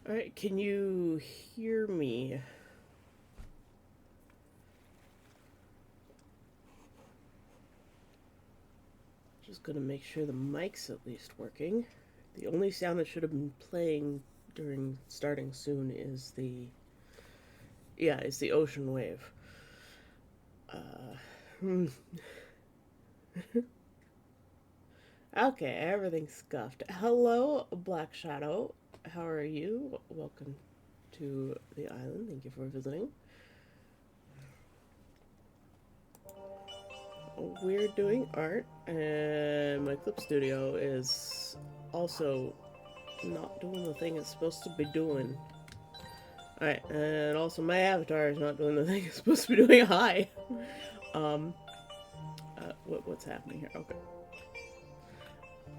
Alright, can you hear me? Just gonna make sure the mic's at least working. The only sound that should have been playing during starting soon is the ocean wave. Hmm. Okay, everything's scuffed. Hello, Black Shadow. How are you? Welcome to the island. Thank you for visiting. We're doing art, and my clip studio is also not doing the thing it's supposed to be doing. Alright, and also my avatar is not doing the thing it's supposed to be doing. Hi! Um, what's happening here? Okay.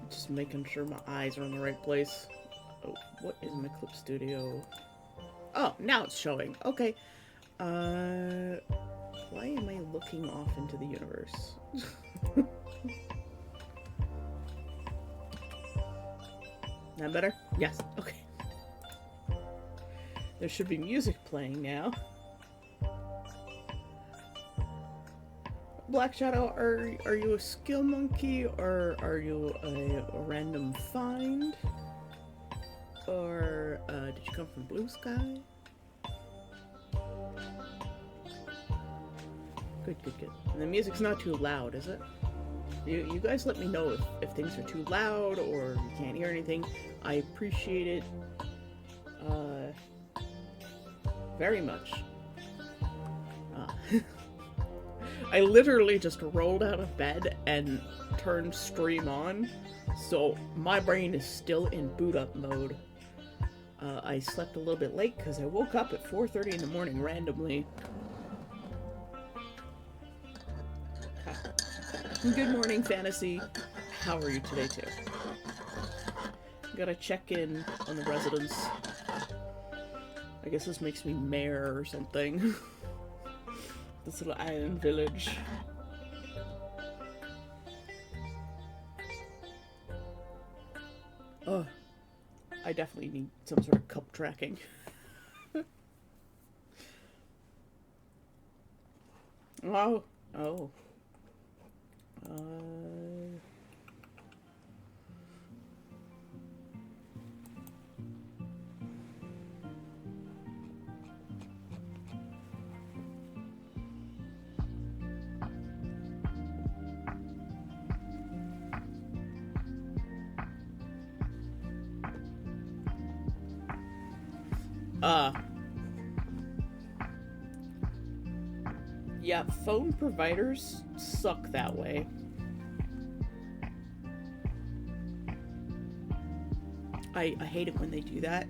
Just making sure my eyes are in the right place. Oh, what is my clip studio? Oh, now it's showing. Okay. Why am I looking off into the universe? That better? Yes. Okay. There should be music playing now. Black Shadow, are you a skill monkey, or are you a random find? Or did you come from Blue Sky? Good. And the music's not too loud, is it? You guys let me know if things are too loud or you can't hear anything. I appreciate it very much. I literally just rolled out of bed and turned stream on, so my brain is still in boot up mode. I slept a little bit late because I woke up at 4:30 in the morning randomly. Good morning, Fantasy. How are you today, too? Gotta check in on the residents. I guess this makes me mayor or something. This little island village. Oh, I definitely need some sort of cup tracking. Oh. Yeah, phone providers suck that way. I hate it when they do that.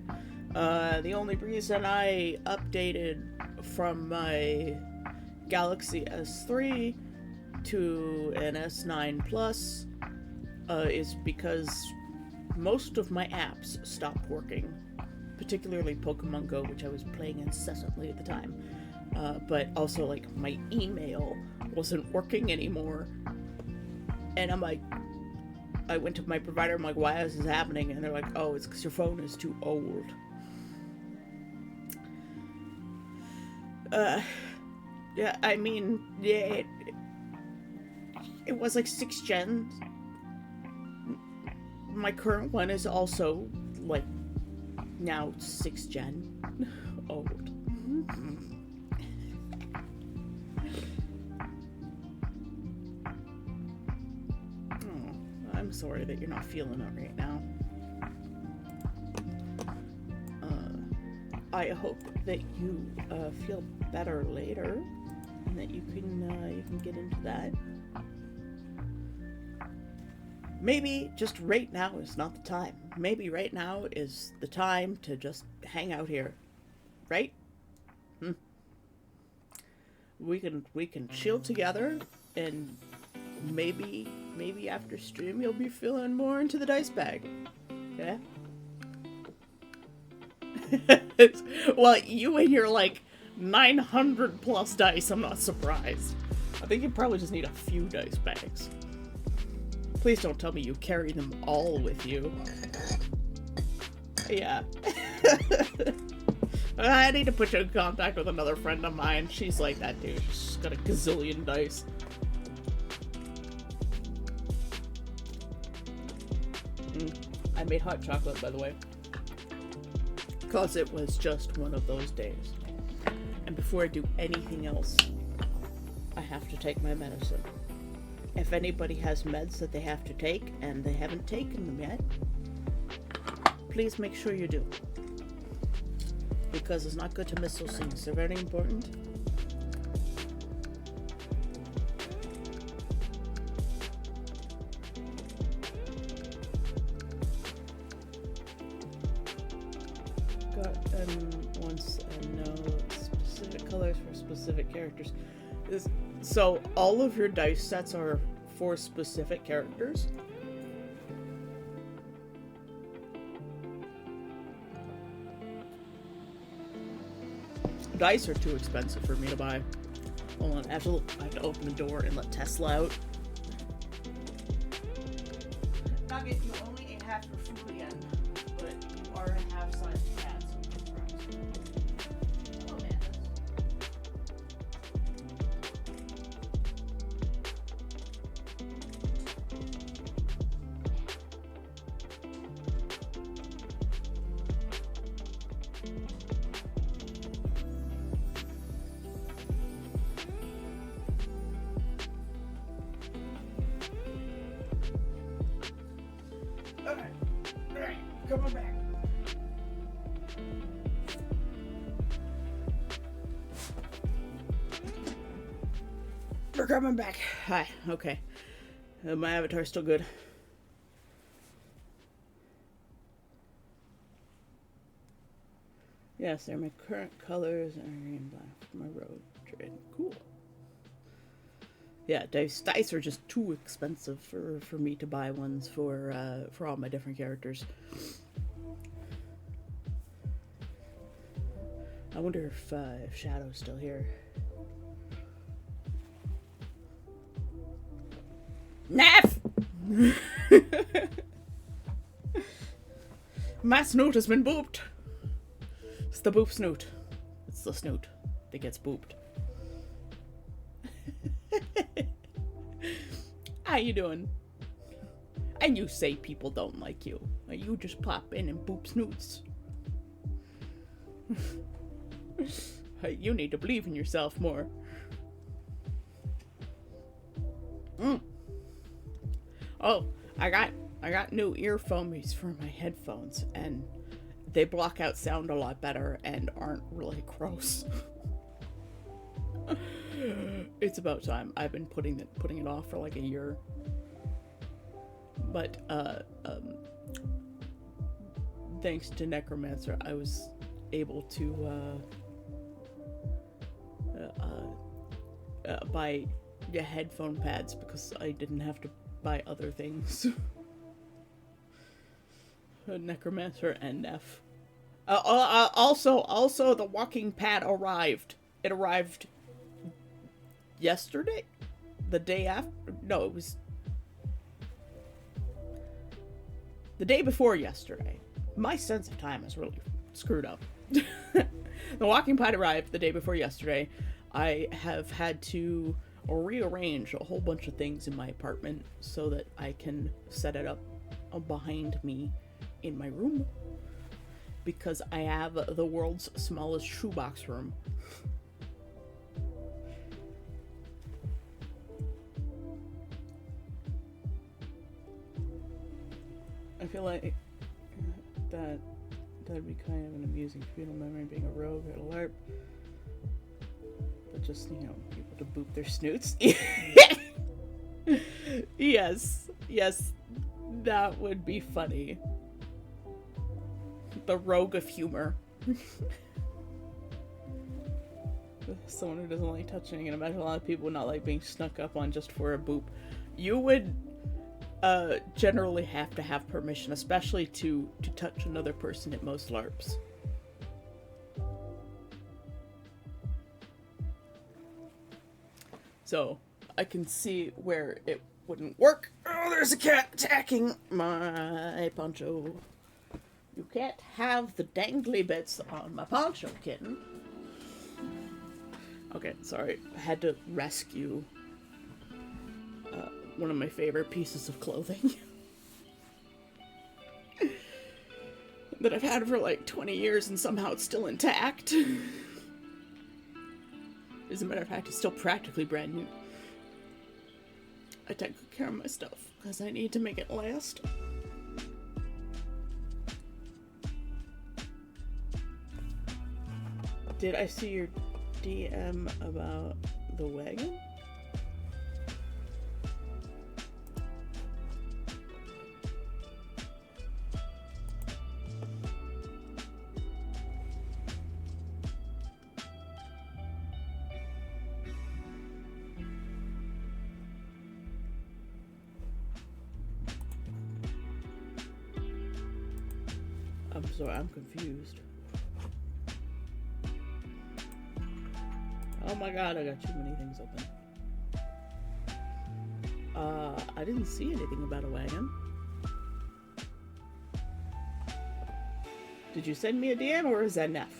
The only reason I updated from my Galaxy S3 to an S9 Plus is because most of my apps stopped working, particularly Pokemon Go, which I was playing incessantly at the time. But also, like, my email wasn't working anymore. And I'm like, I went to my provider, I'm like, why is this happening? And they're like, oh, it's because your phone is too old. Yeah, I mean, yeah, it was like 6 gens. My current one is also, like, now 6 gen old. I'm sorry that you're not feeling it right now. I hope that you feel better later, and that you can get into that. Maybe just right now is not the time. Maybe right now is the time to just hang out here, right? We can chill together, and maybe after stream you'll be feeling more into the dice bag. Okay? Well, you and your like 900 plus dice, I'm not surprised. I think you probably just need a few dice bags. Please don't tell me you carry them all with you. Yeah. I need to put you in contact with another friend of mine. She's like that too. She's got a gazillion dice. I made hot chocolate, by the way. Because it was just one of those days. And before I do anything else, I have to take my medicine. If anybody has meds that they have to take and they haven't taken them yet, please make sure you do. Because it's not good to miss those things. They're very important. Once I know specific colors for specific characters. So all of your dice sets are for specific characters. Dice are too expensive for me to buy. Hold on, I have to open the door and let Tesla out. Nugget, you only ate half your food again, but you are a half-sized cat, so I'm surprised. Hello, Amanda. Alright, coming back. We're coming back. Hi, okay. My avatar's still good. Yes, they're my current colors and green and black for my road trade. Cool. Yeah, dice are just too expensive for me to buy ones for all my different characters. I wonder if Shadow's still here. Naff! My snoot has been booped. It's the boop snoot. It's the snoot that gets booped. How you doing? And you say people don't like you. You just pop in and boop snoots. You need to believe in yourself more. Oh, I got new earphones for my headphones, and they block out sound a lot better and aren't really gross. It's about time. I've been putting it off for like a year. But thanks to Necromancer, I was able to buy headphone pads because I didn't have to buy other things. Necromancer and Neff. Also, the walking pad arrived. It arrived yesterday? The day after? No, it was the day before yesterday. My sense of time is really screwed up. The walking pad arrived the day before yesterday. I have had to rearrange a whole bunch of things in my apartment so that I can set it up behind me in my room. Because I have the world's smallest shoebox room. I feel like that'd be kind of an amusing fetal memory, being a rogue at a LARP. But just, people to boop their snoots. Yes, that would be funny. The rogue of humor. Someone who doesn't like touching, and imagine a lot of people would not like being snuck up on just for a boop. You would generally have to have permission, especially to touch another person at most LARPs. So I can see where it wouldn't work. Oh, there's a cat attacking my poncho. You can't have the dangly bits on my poncho, kitten. Okay, sorry. I had to rescue one of my favorite pieces of clothing that I've had for like 20 years and somehow it's still intact. As a matter of fact, it's still practically brand new. I take good care of my stuff because I need to make it last. Did I see your DM about the wagon? I'm sorry, I'm confused. Oh my god, I got too many things open. I didn't see anything about a wagon. Did you send me a DM or is that Neff?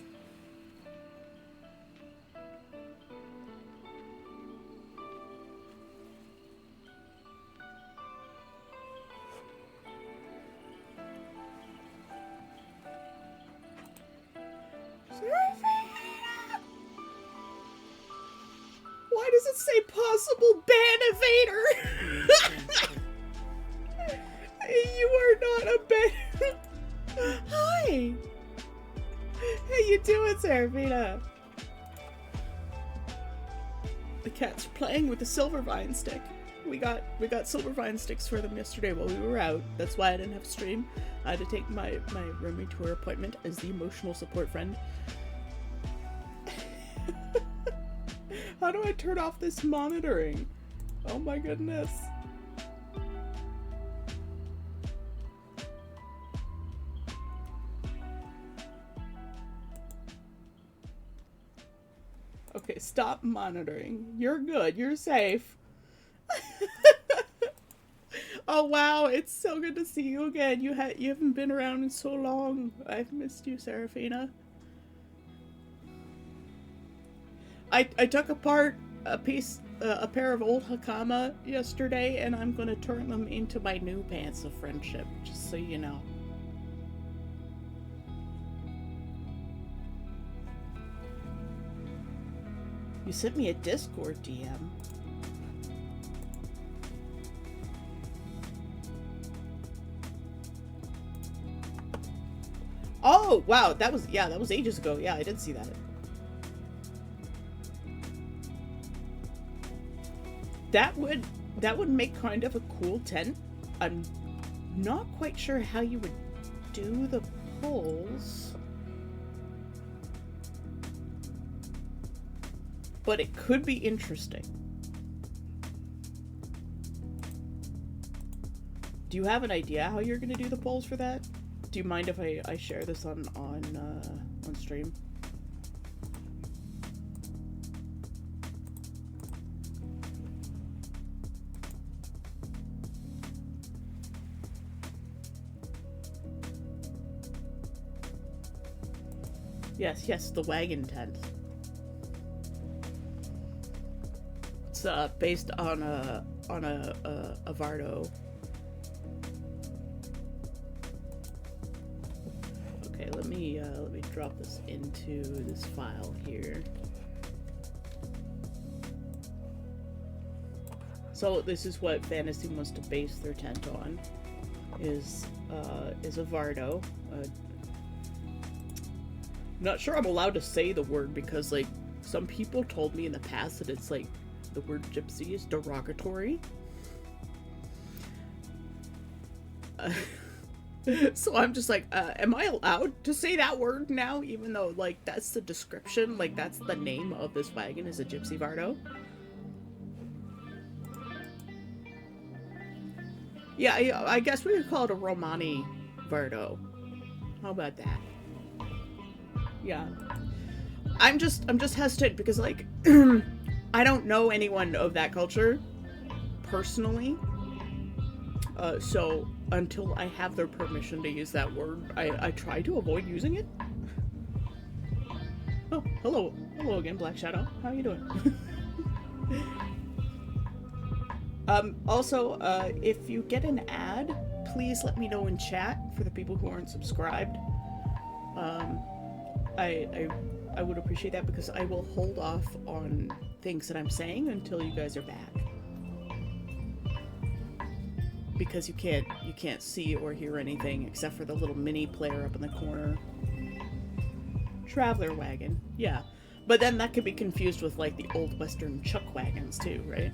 Why does it say possible ban evader? You are not a ban. Hi. How you doing, Seraphina? The cat's playing with the Silvervine stick. We got Silvervine sticks for them yesterday while we were out. That's why I didn't have a stream. I had to take my roomie to her appointment as the emotional support friend. How do I turn off this monitoring? Oh my goodness. Okay, stop monitoring. You're good. You're safe. Oh wow, it's so good to see you again. You haven't been around in so long. I've missed you, Seraphina. I took apart a pair of old Hakama yesterday, and I'm gonna turn them into my new pants of friendship, just so you know. You sent me a Discord DM. Oh, wow, that was ages ago. Yeah, I did see that. That would make kind of a cool tent. I'm not quite sure how you would do the poles, but it could be interesting. Do you have an idea how you're gonna do the polls for that? Do you mind if I share this on stream? Yes, the wagon tent. It's based on a Vardo. Okay, let me drop this into this file here. So this is what Fantasy wants to base their tent on. Is a Vardo. Not sure I'm allowed to say the word because, like, some people told me in the past that it's, like, the word gypsy is derogatory. So I'm just like, am I allowed to say that word now? Even though, like, that's the description, like, that's the name of this wagon is a Gypsy Vardo. Yeah, I guess we could call it a Romani Vardo. How about that? Yeah. I'm just hesitant because, like, I don't know anyone of that culture personally. So until I have their permission to use that word, I try to avoid using it. Oh, hello. Hello again, Black Shadow. How are you doing? Also, if you get an ad, please let me know in chat for the people who aren't subscribed. I would appreciate that because I will hold off on things that I'm saying until you guys are back. Because you can't see or hear anything except for the little mini player up in the corner. Traveler wagon, yeah. But then that could be confused with like the old Western chuck wagons too, right?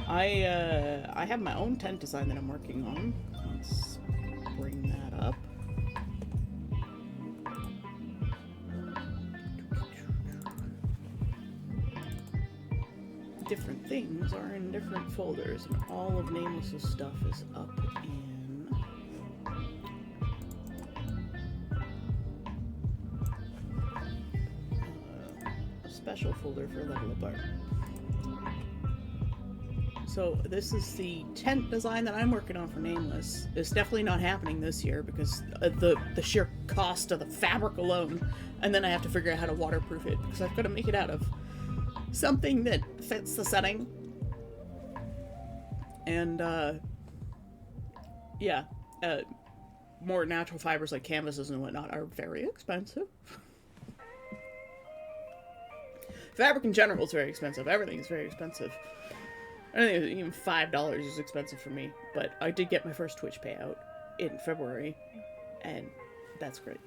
I have my own tent design that I'm working on. Let's bring that up. Different things are in different folders, and all of Nameless's stuff is up in a special folder for Level Apart. So this is the tent design that I'm working on for Nameless. It's definitely not happening this year because the sheer cost of the fabric alone, and then I have to figure out how to waterproof it because I've got to make it out of something that fits the setting. And yeah, more natural fibers like canvases and whatnot are very expensive. Fabric in general is very expensive. Everything is very expensive. I don't think even $5 is expensive for me, but I did get my first Twitch payout in February, and that's great.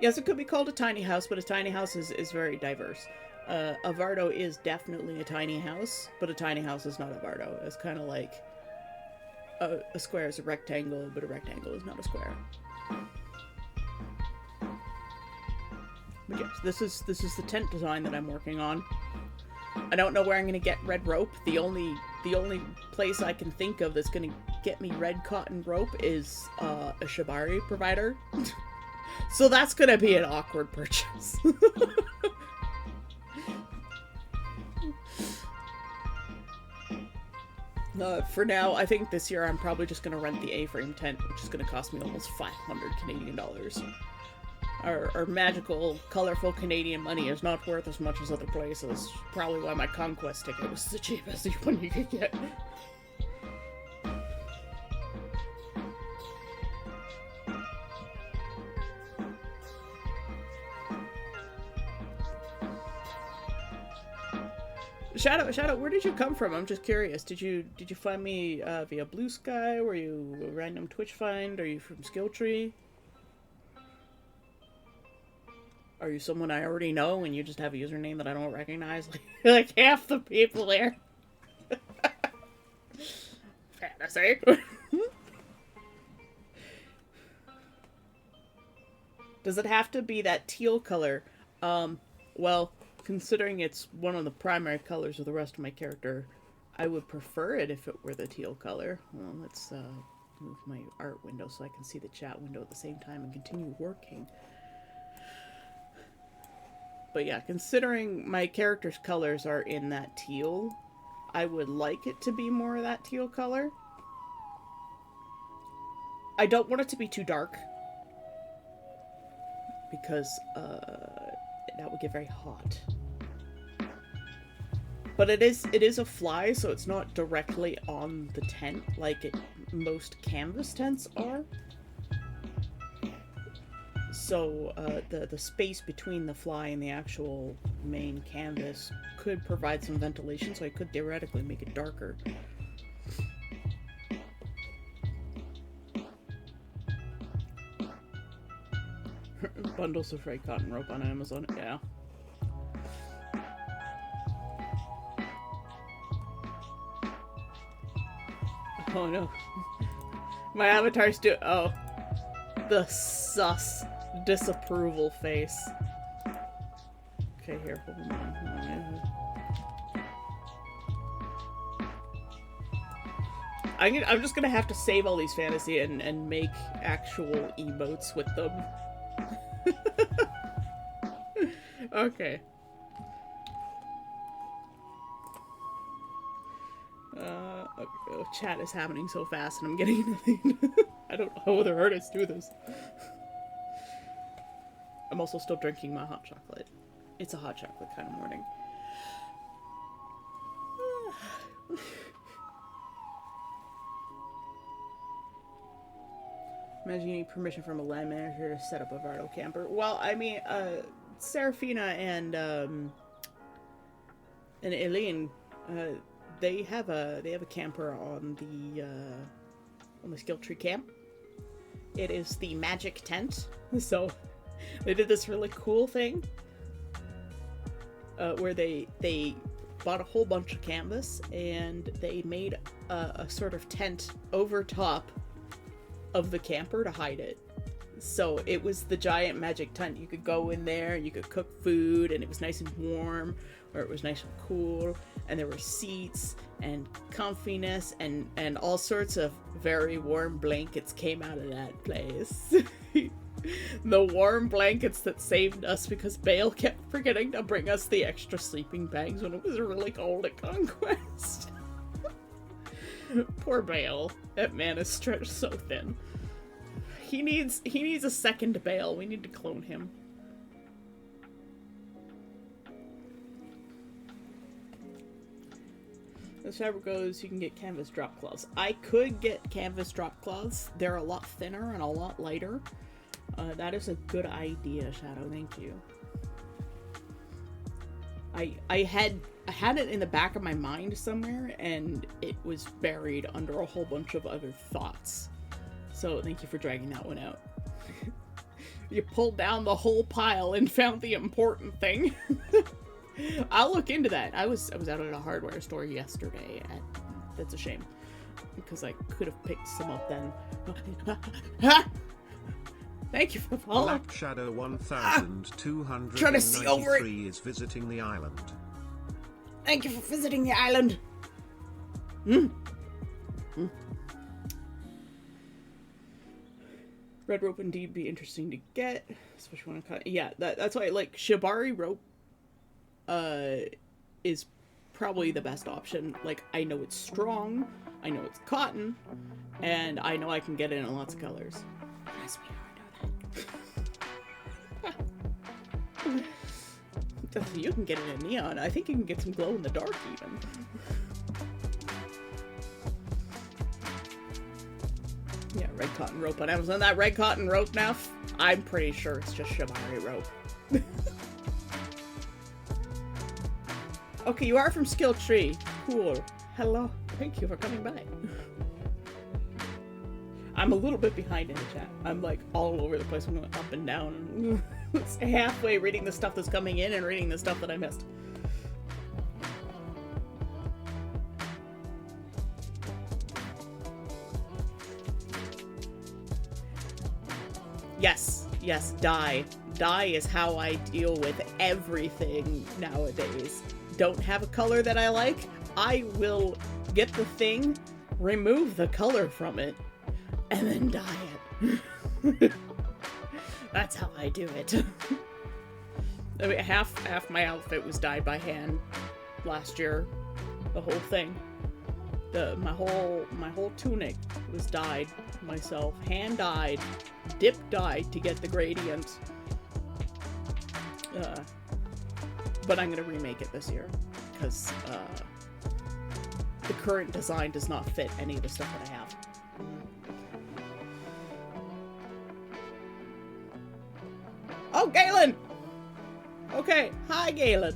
Yes, it could be called a tiny house, but a tiny house is very diverse. A Vardo is definitely a tiny house, but a tiny house is not a Vardo. It's kind of like a square is a rectangle, but a rectangle is not a square. But yes, this is the tent design that I'm working on. I don't know where I'm gonna get red rope. The only place I can think of that's gonna get me red cotton rope is a Shibari provider. So that's gonna be an awkward purchase. For now, I think this year I'm probably just gonna rent the A-frame tent, which is gonna cost me almost 500 Canadian dollars. Our magical, colorful Canadian money is not worth as much as other places. Probably why my Conquest ticket was the cheapest one you could get. Shadow, where did you come from? I'm just curious. Did you find me via Blue Sky? Were you a random Twitch find? Are you from Skilltree? Are you someone I already know and you just have a username that I don't recognize? Like half the people there. Fantasy. Does it have to be that teal color? Well, considering it's one of the primary colors of the rest of my character, I would prefer it if it were the teal color. Well, let's move my art window so I can see the chat window at the same time and continue working. But yeah, considering my character's colors are in that teal, I would like it to be more of that teal color. I don't want it to be too dark, because that would get very hot. But it is a fly, so it's not directly on the tent like most canvas tents are. So the space between the fly and the actual main canvas could provide some ventilation, so I could theoretically make it darker. Bundles of freight cotton rope on Amazon, yeah. Oh no. My avatar's oh. The sus disapproval face. Okay, here, hold on. I'm just gonna have to save all these fantasy and make actual emotes with them. Okay. Chat is happening so fast and I'm getting nothing. I don't know how other artists do this. I'm also still drinking my hot chocolate. It's a hot chocolate kind of morning. Imagine you need permission from a land manager to set up a Vardo camper. Well, I mean, Serafina and Eileen, they have a camper on the skill tree camp. It is the magic tent. So they did this really cool thing where they bought a whole bunch of canvas and they made a sort of tent over top of the camper to hide it. So it was the giant magic tent. You could go in there, you could cook food, and it was nice and warm, or it was nice and cool, and there were seats and comfiness and all sorts of very warm blankets came out of that place. The warm blankets that saved us because Bale kept forgetting to bring us the extra sleeping bags when it was really cold at Conquest. Poor Bale. That man is stretched so thin. He needs a second Bale. We need to clone him. As fabric goes, you can get canvas drop cloths. I could get canvas drop cloths. They're a lot thinner and a lot lighter. That is a good idea, Shadow. Thank you. I had it in the back of my mind somewhere, and it was buried under a whole bunch of other thoughts. So thank you for dragging that one out. You pulled down the whole pile and found the important thing. I'll look into that. I was out at a hardware store yesterday, and that's a shame because I could have picked some up then. Thank you for following. Black Shadow 1293 is visiting the island. Thank you for visiting the island. Red rope indeed be interesting to get, especially when I cut. Yeah, that's why like Shibari rope is probably the best option. Like I know it's strong, I know it's cotton, and I know I can get it in lots of colors. Yes, we know that. You can get it in neon. I think you can get some glow in the dark even. Yeah, red cotton rope on Amazon. That red cotton rope now, I'm pretty sure it's just Shibari rope. Okay, you are from Skill Tree. Cool. Hello. Thank you for coming by. I'm a little bit behind in the chat. I'm like all over the place. I'm going up and down. It's halfway reading the stuff that's coming in and reading the stuff that I missed. Yes, dye. Dye is how I deal with everything nowadays. Don't have a color that I like? I will get the thing, remove the color from it, and then dye it. That's how I do it. I mean, half my outfit was dyed by hand last year. The whole thing. My whole tunic was dyed myself, hand dyed, dip dyed to get the gradient. But I'm gonna remake it this year because the current design does not fit any of the stuff that I have. Oh, Galen! Okay, hi, Galen.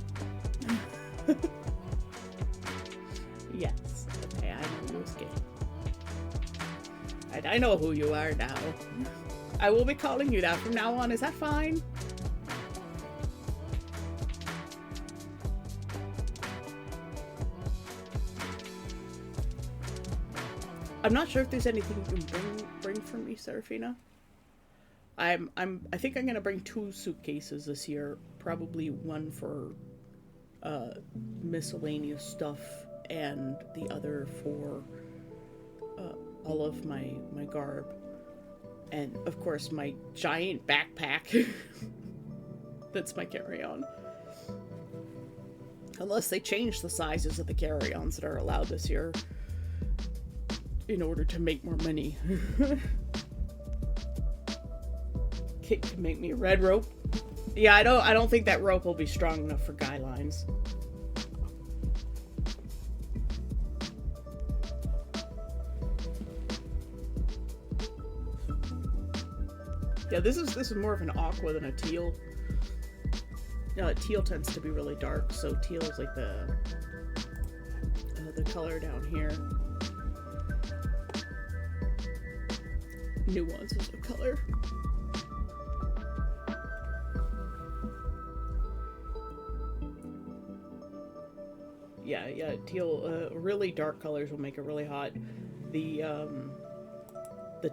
Yes, okay, I know who's Galen. I know who you are now. I will be calling you that from now on. Is that fine? I'm not sure if there's anything you can bring for me, Serafina. I think I'm gonna bring 2 suitcases this year. Probably one for miscellaneous stuff and the other for all of my garb. And of course my giant backpack. That's my carry-on. Unless they change the sizes of the carry-ons that are allowed this year in order to make more money. Kit can make me a red rope. Yeah, I don't think that rope will be strong enough for guy lines. Yeah, this is more of an aqua than a teal. Teal tends to be really dark, so teal is like the color down here. Nuances of color. Yeah, teal, really dark colors will make it really hot. The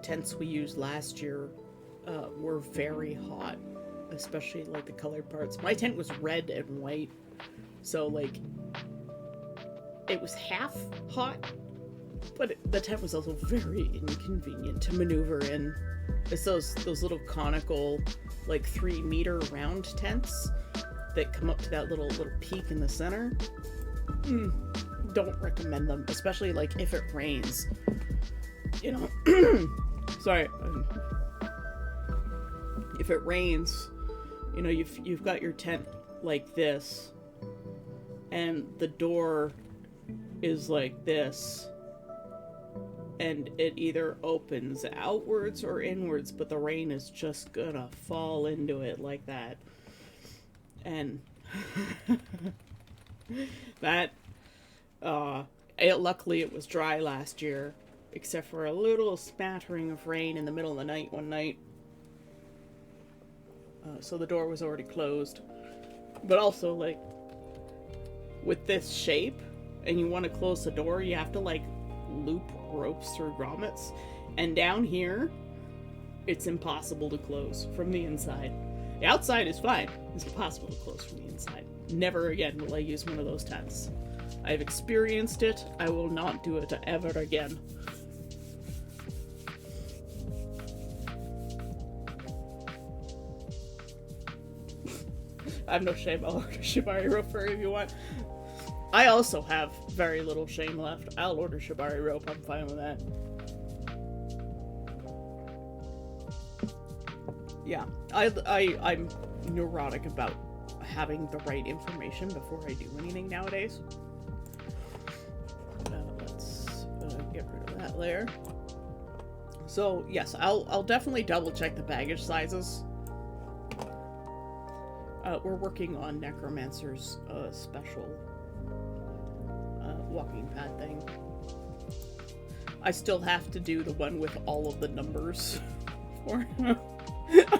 tents we used last year were very hot, especially like the colored parts. My tent was red and white, so like it was half hot, but the tent was also very inconvenient to maneuver in. It's those little conical, like 3-meter round tents that come up to that little peak in the center. Don't recommend them, especially like if it rains. You know, sorry. If it rains, you know, you've got your tent like this, and the door is like this, and it either opens outwards or inwards, but the rain is just gonna fall into it like that. And that, luckily it was dry last year, except for a little smattering of rain in the middle of the night one night. So the door was already closed. But also, like, with this shape, and you want to close the door, you have to, like, loop ropes through grommets. And down here, it's impossible to close from the inside. The outside is fine. It's impossible to close from the inside. Never again will I use one of those tents. I've experienced it. I will not do it ever again. I have no shame. I'll order Shibari rope for if you want. I also have very little shame left. I'll order Shibari rope. I'm fine with that. Yeah, I'm neurotic about having the right information before I do anything nowadays. Let's get rid of that layer. So yes, I'll definitely double check the baggage sizes. We're working on Necromancer's special walking pad thing. I still have to do the one with all of the numbers for him.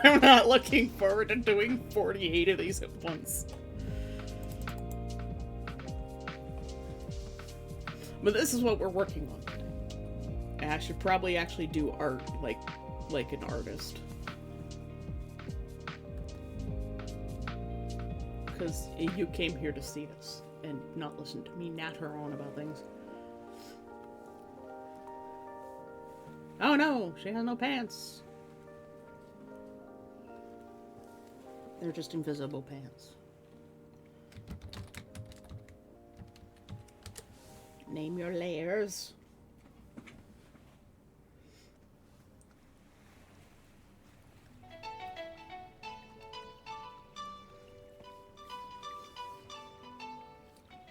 I'm not looking forward to doing 48 of these at once. But this is what we're working on today. And I should probably actually do art like an artist. Because you came here to see us and not listen to me natter on about things. Oh no, she has no pants. They're just invisible pants. Name your layers.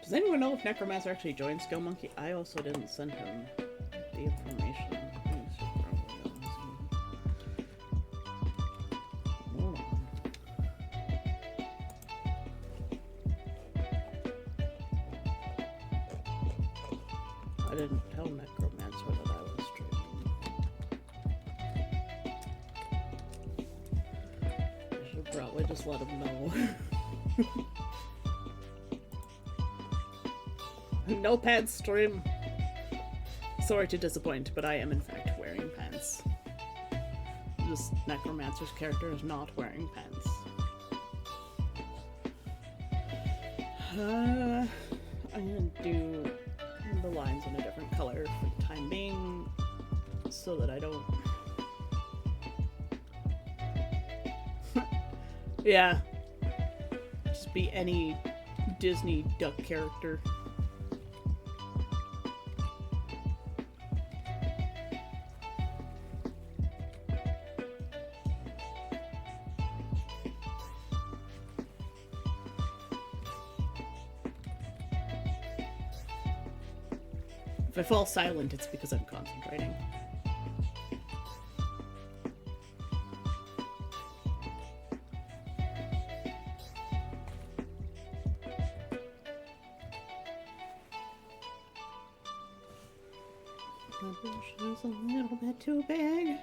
Does anyone know if Necromancer actually joined Skill Monkey? I also didn't send him the information. I didn't tell Necromancer that I was streaming. I should probably just let him know. No pants stream. Sorry to disappoint, but I am in fact wearing pants. This Necromancer's character is not wearing pants. I'm gonna do the lines in a different color for the time being, so that I don't... Yeah. Just be any Disney duck character. If I fall silent, it's because I'm concentrating. The bush is a little bit too big.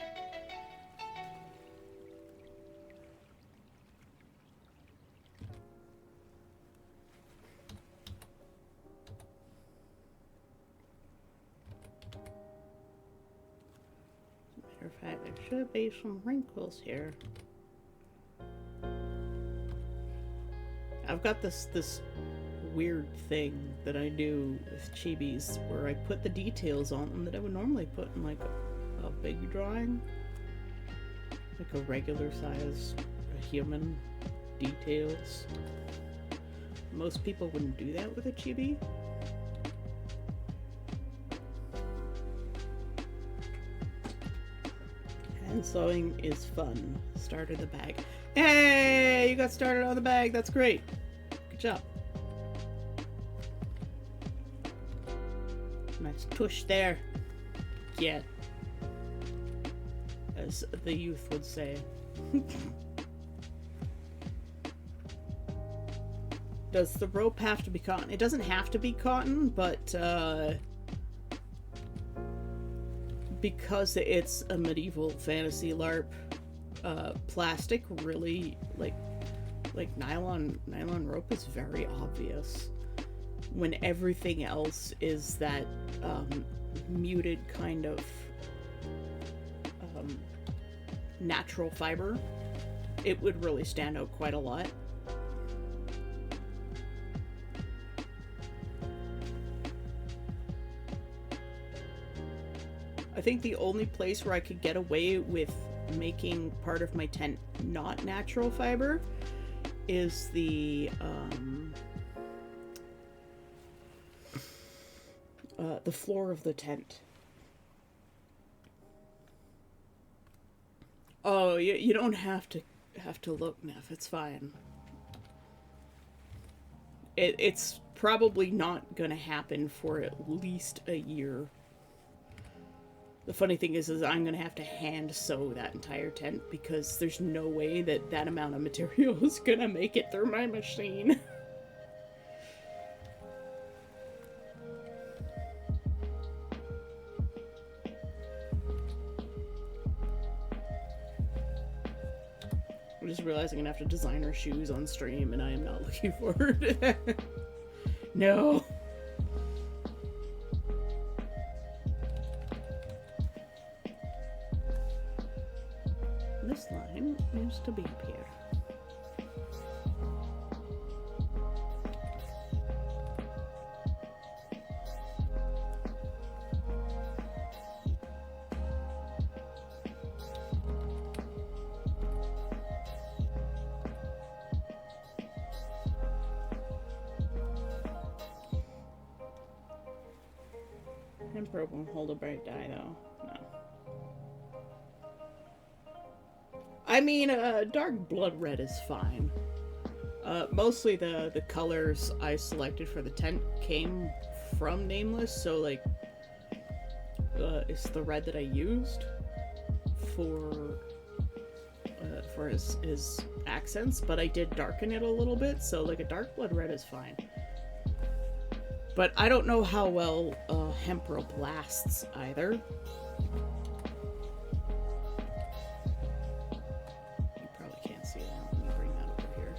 Matter of fact, there should be some wrinkles here. I've got this weird thing that I do with chibis where I put the details on them that I would normally put in like a big drawing, like a regular size human details. Most people wouldn't do that with a chibi. And sewing is fun. Started the bag. Hey, you got started on the bag. That's great. Good job. Nice tush there. Yeah. As the youth would say. Does the rope have to be cotton? It doesn't have to be cotton, but because it's a medieval fantasy LARP, plastic really like nylon rope is very obvious when everything else is that muted kind of natural fiber. It would really stand out quite a lot. I think the only place where I could get away with making part of my tent not natural fiber is the floor of the tent. Oh, you don't have to look, Neff. It's fine. It's probably not gonna happen for at least a year. The funny thing is I'm gonna have to hand sew that entire tent because there's no way that amount of material is gonna make it through my machine. I'm just realizing I'm gonna have to designer shoes on stream and I am not looking forward. No. This line needs to be up here. Emperor won't hold a bright dye though. No. I mean, dark blood red is fine. Mostly the colors I selected for the tent came from Nameless, so like, it's the red that I used for his accents, but I did darken it a little bit, so like a dark blood red is fine. But I don't know how well Hempro blasts either. You probably can't see that. Let me bring that over here.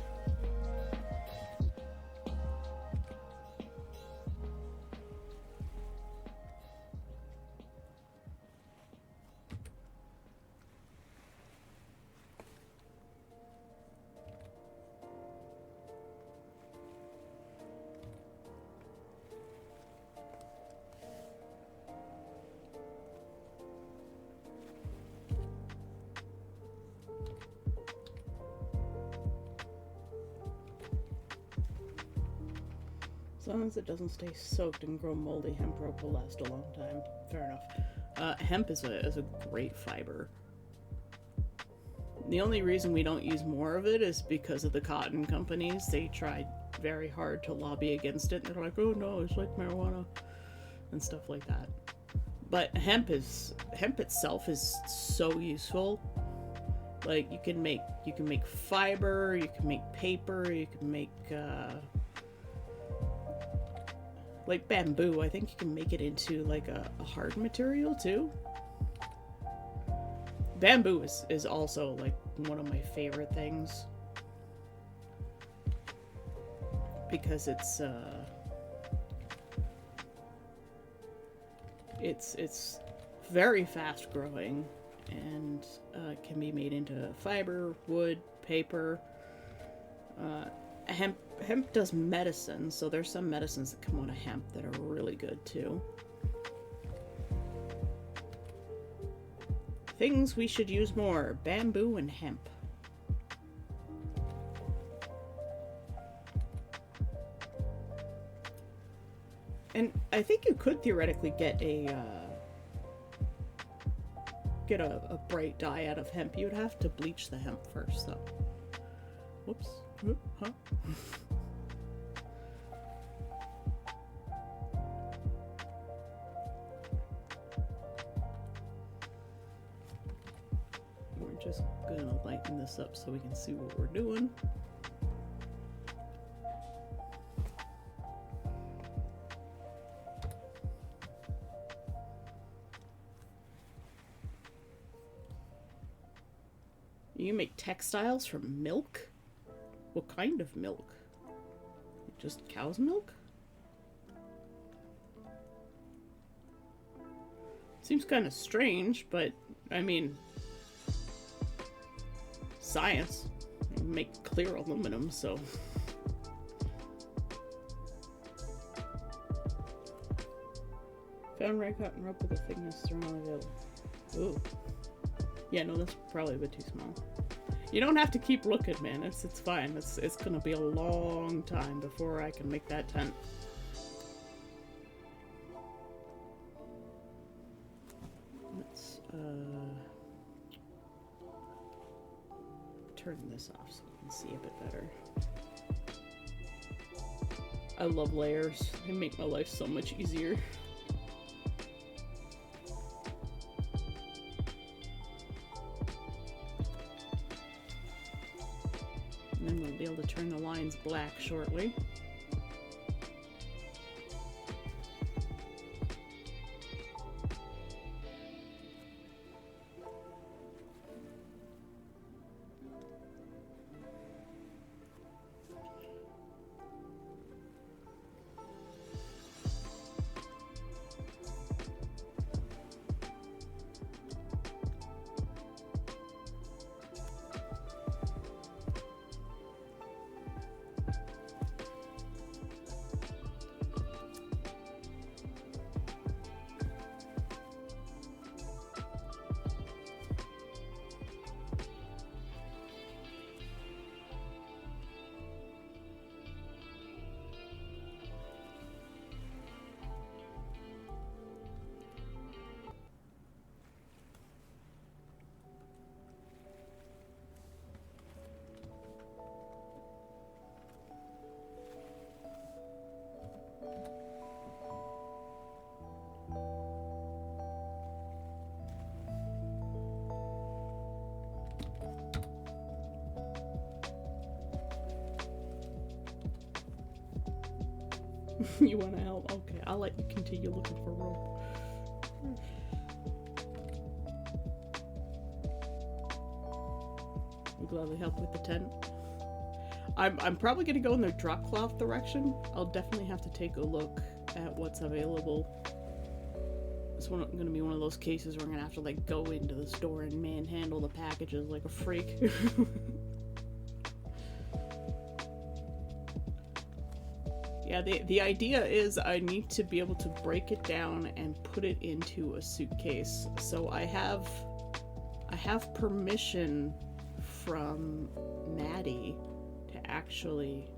As long as it doesn't stay soaked and grow moldy, hemp rope will last a long time. Fair enough. Hemp is a great fiber. The only reason we don't use more of it is because of the cotton companies. They tried very hard to lobby against it. They're like, oh no, it's like marijuana and stuff like that. But hemp itself is so useful. Like you can make fiber, you can make paper, you can make like bamboo. I think you can make it into like a hard material too. Bamboo is also like one of my favorite things because it's very fast growing and can be made into fiber, wood, paper. Hemp does medicine, so there's some medicines that come out of hemp that are really good too. Things we should use more: bamboo and hemp. And I think you could theoretically get a bright dye out of hemp. You would have to bleach the hemp first, though. Whoops. Huh? We're just gonna lighten this up so we can see what we're doing. You make textiles from milk? What kind of milk? Just cow's milk? Seems kind of strange, but I mean, science. You make clear aluminum, so. Found red cotton rope with a thickness thermally available. Ooh. Yeah, no, that's probably a bit too small. You don't have to keep looking, man. It's fine. It's gonna be a long time before I can make that tent. Let's turn this off so we can see a bit better. I love layers. They make my life so much easier. And then we'll be able to turn the lines black shortly. You want to help? Okay, I'll let you continue looking for rope. I'll gladly help with the tent. I'm probably going to go in the drop cloth direction. I'll definitely have to take a look at what's available. It's going to be one of those cases where I'm going to have to like go into the store and manhandle the packages like a freak. Yeah, the idea is I need to be able to break it down and put it into a suitcase. So I have permission from Maddie to actually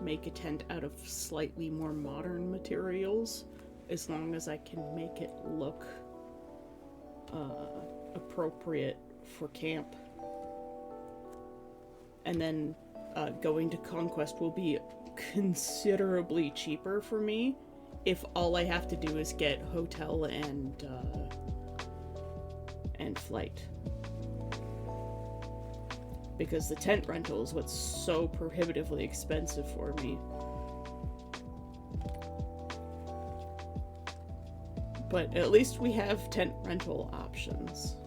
make a tent out of slightly more modern materials, as long as I can make it look appropriate for camp. And then going to Conquest will be considerably cheaper for me if all I have to do is get hotel and flight. Because the tent rental is what's so prohibitively expensive for me. But at least we have tent rental options.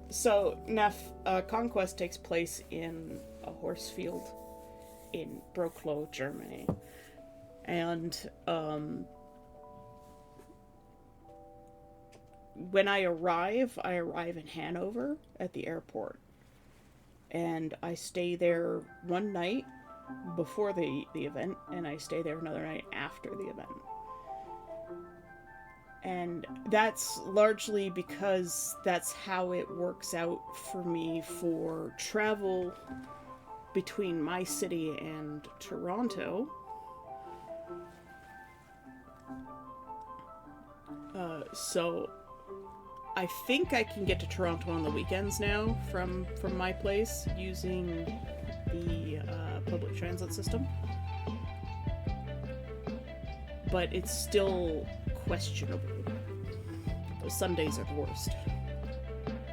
So, Neff, Conquest takes place in a horse field in Broklo, Germany. And, when I arrive in Hanover at the airport. And I stay there one night before the event, and I stay there another night after the event. And that's largely because that's how it works out for me for travel between my city and Toronto. So I think I can get to Toronto on the weekends now from my place using the public transit system. But it's still questionable. Those Sundays are the worst.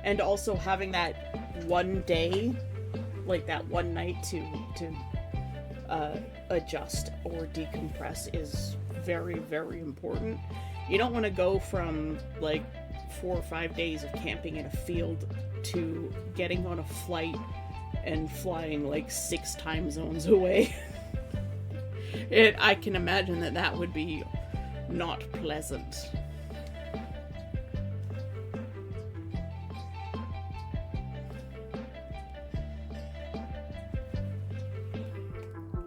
And also having that one day, like that one night to adjust or decompress is very, very important. You don't want to go from like 4 or 5 days of camping in a field to getting on a flight and flying like 6 time zones away. I can imagine that would be not pleasant.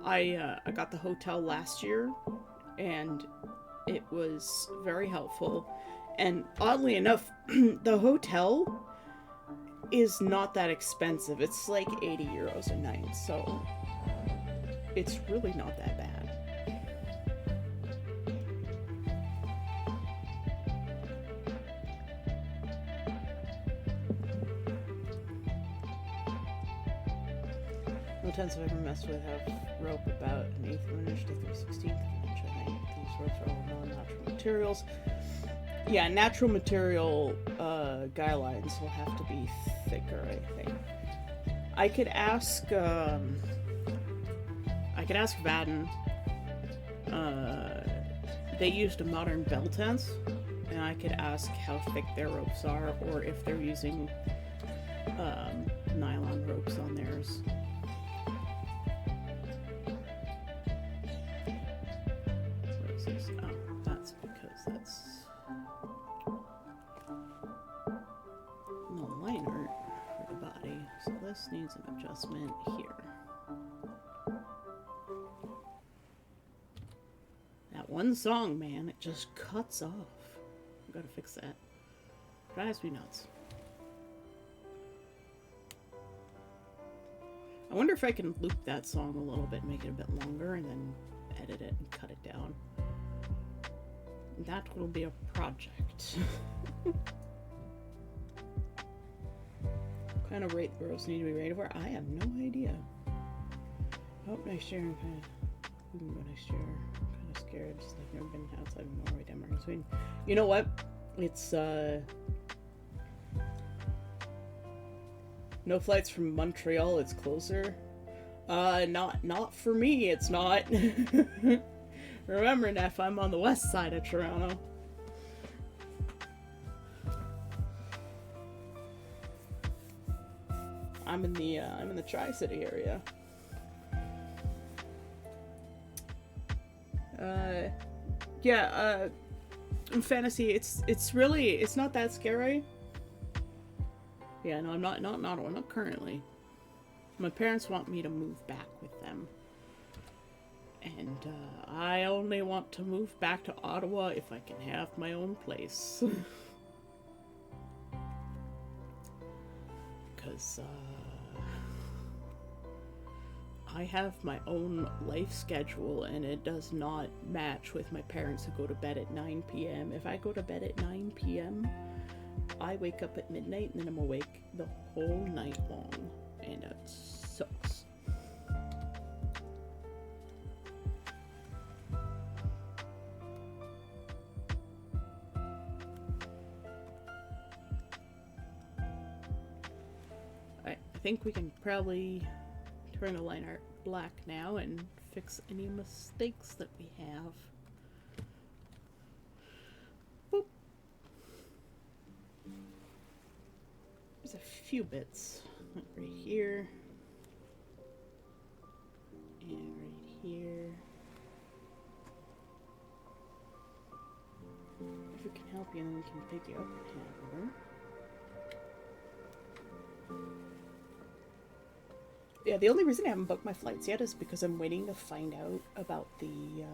I got the hotel last year, and it was very helpful. And oddly enough, the hotel is not that expensive. It's like 80 euros a night, so it's really not that bad. No tents I've ever messed with have rope about an 1/8 of an inch to 3/16 of an inch, I think. These ropes are all non-natural materials. Yeah, natural material guy lines will have to be thicker, I think. I could ask Vaden. They used a modern bell tent, and I could ask how thick their ropes are, or if they're using nylon ropes on theirs. What is this? Oh, that's because that's the liner for the body, so this needs an adjustment here. That one song, man, it just cuts off. I've got to fix that. Drives me nuts. I wonder if I can loop that song a little bit, make it a bit longer, and then edit it and cut it down. That will be a project. What kind of rate the ropes need to be rated for? I have no idea. Oh, next year. We can go next year. I'm kind of scared. Just like never been outside of Norway, Denmark, and Sweden. You know what? It's no flights from Montreal. It's closer. Not for me. It's not. Remember, Neff, I'm on the west side of Toronto. I'm in the Tri-City area. In fantasy, it's not that scary. Yeah, no, I'm not in Ottawa, not currently. My parents want me to move back with them. And, I only want to move back to Ottawa if I can have my own place. Because, I have my own life schedule, and it does not match with my parents who go to bed at 9 p.m. If I go to bed at 9 p.m., I wake up at midnight, and then I'm awake the whole night long, and it sucks. I think we can probably turn the line art black now and fix any mistakes that we have. Boop. There's a few bits right here and right here. If we can help you, then we can pick you up and have her. Yeah, the only reason I haven't booked my flights yet is because I'm waiting to find out about the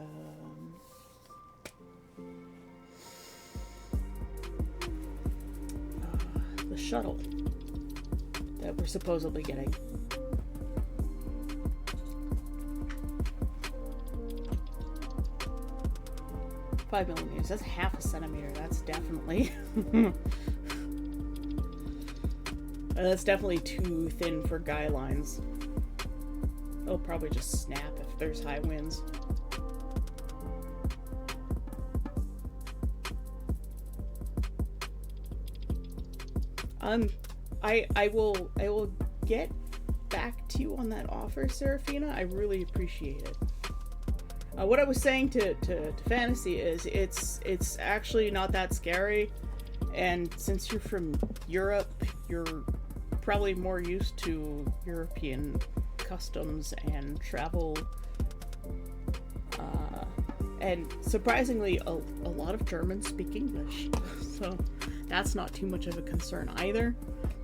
shuttle that we're supposedly getting. Five millimeters. That's half a centimeter. That's definitely. That's definitely too thin for guy lines. It'll probably just snap if there's high winds. I will get back to you on that offer, Seraphina. I really appreciate it. What I was saying to Fantasy is it's actually not that scary, and since you're from Europe, you're probably more used to European customs and travel, and surprisingly a lot of Germans speak English, so that's not too much of a concern either.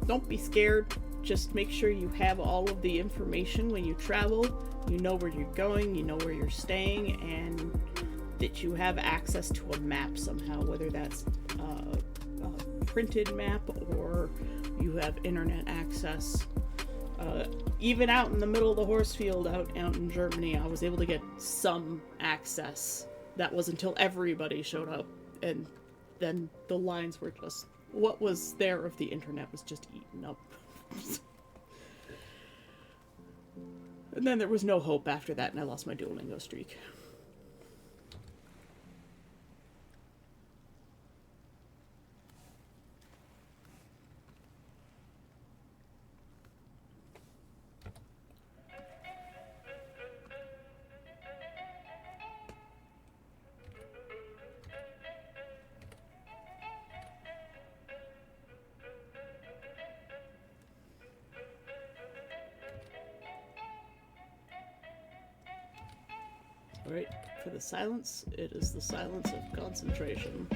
Don't be scared, just make sure you have all of the information when you travel. You know where you're going, you know where you're staying, and that you have access to a map somehow, whether that's a printed map or you have internet access. Even out in the middle of the horse field out in Germany, I was able to get some access. That was until everybody showed up, and then the lines were just, what was there of the internet was just eaten up. And then there was no hope after that, and I lost my Duolingo streak. Alright, for the silence, it is the silence of concentration.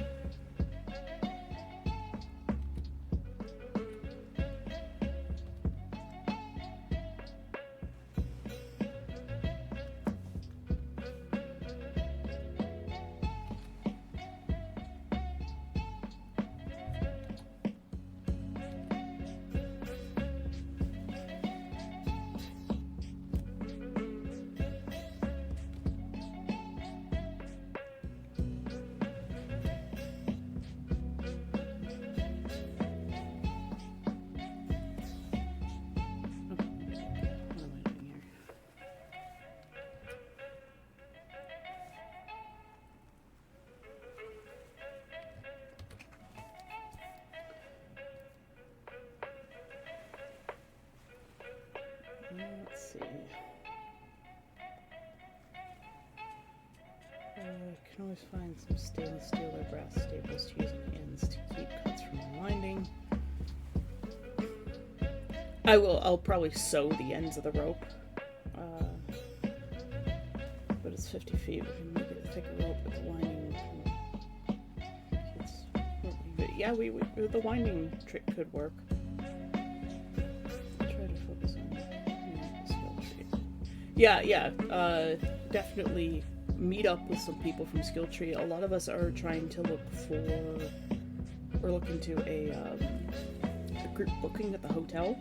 Let's see. I can always find some stainless steel or brass staples to use on the ends to keep cuts from unwinding. I'll probably sew the ends of the rope. But it's 50 feet. We can make it a thicker rope with the winding. Yeah, the winding trick could work. Yeah, definitely meet up with some people from Skilltree. A lot of us are trying to we're looking to a group booking at the hotel.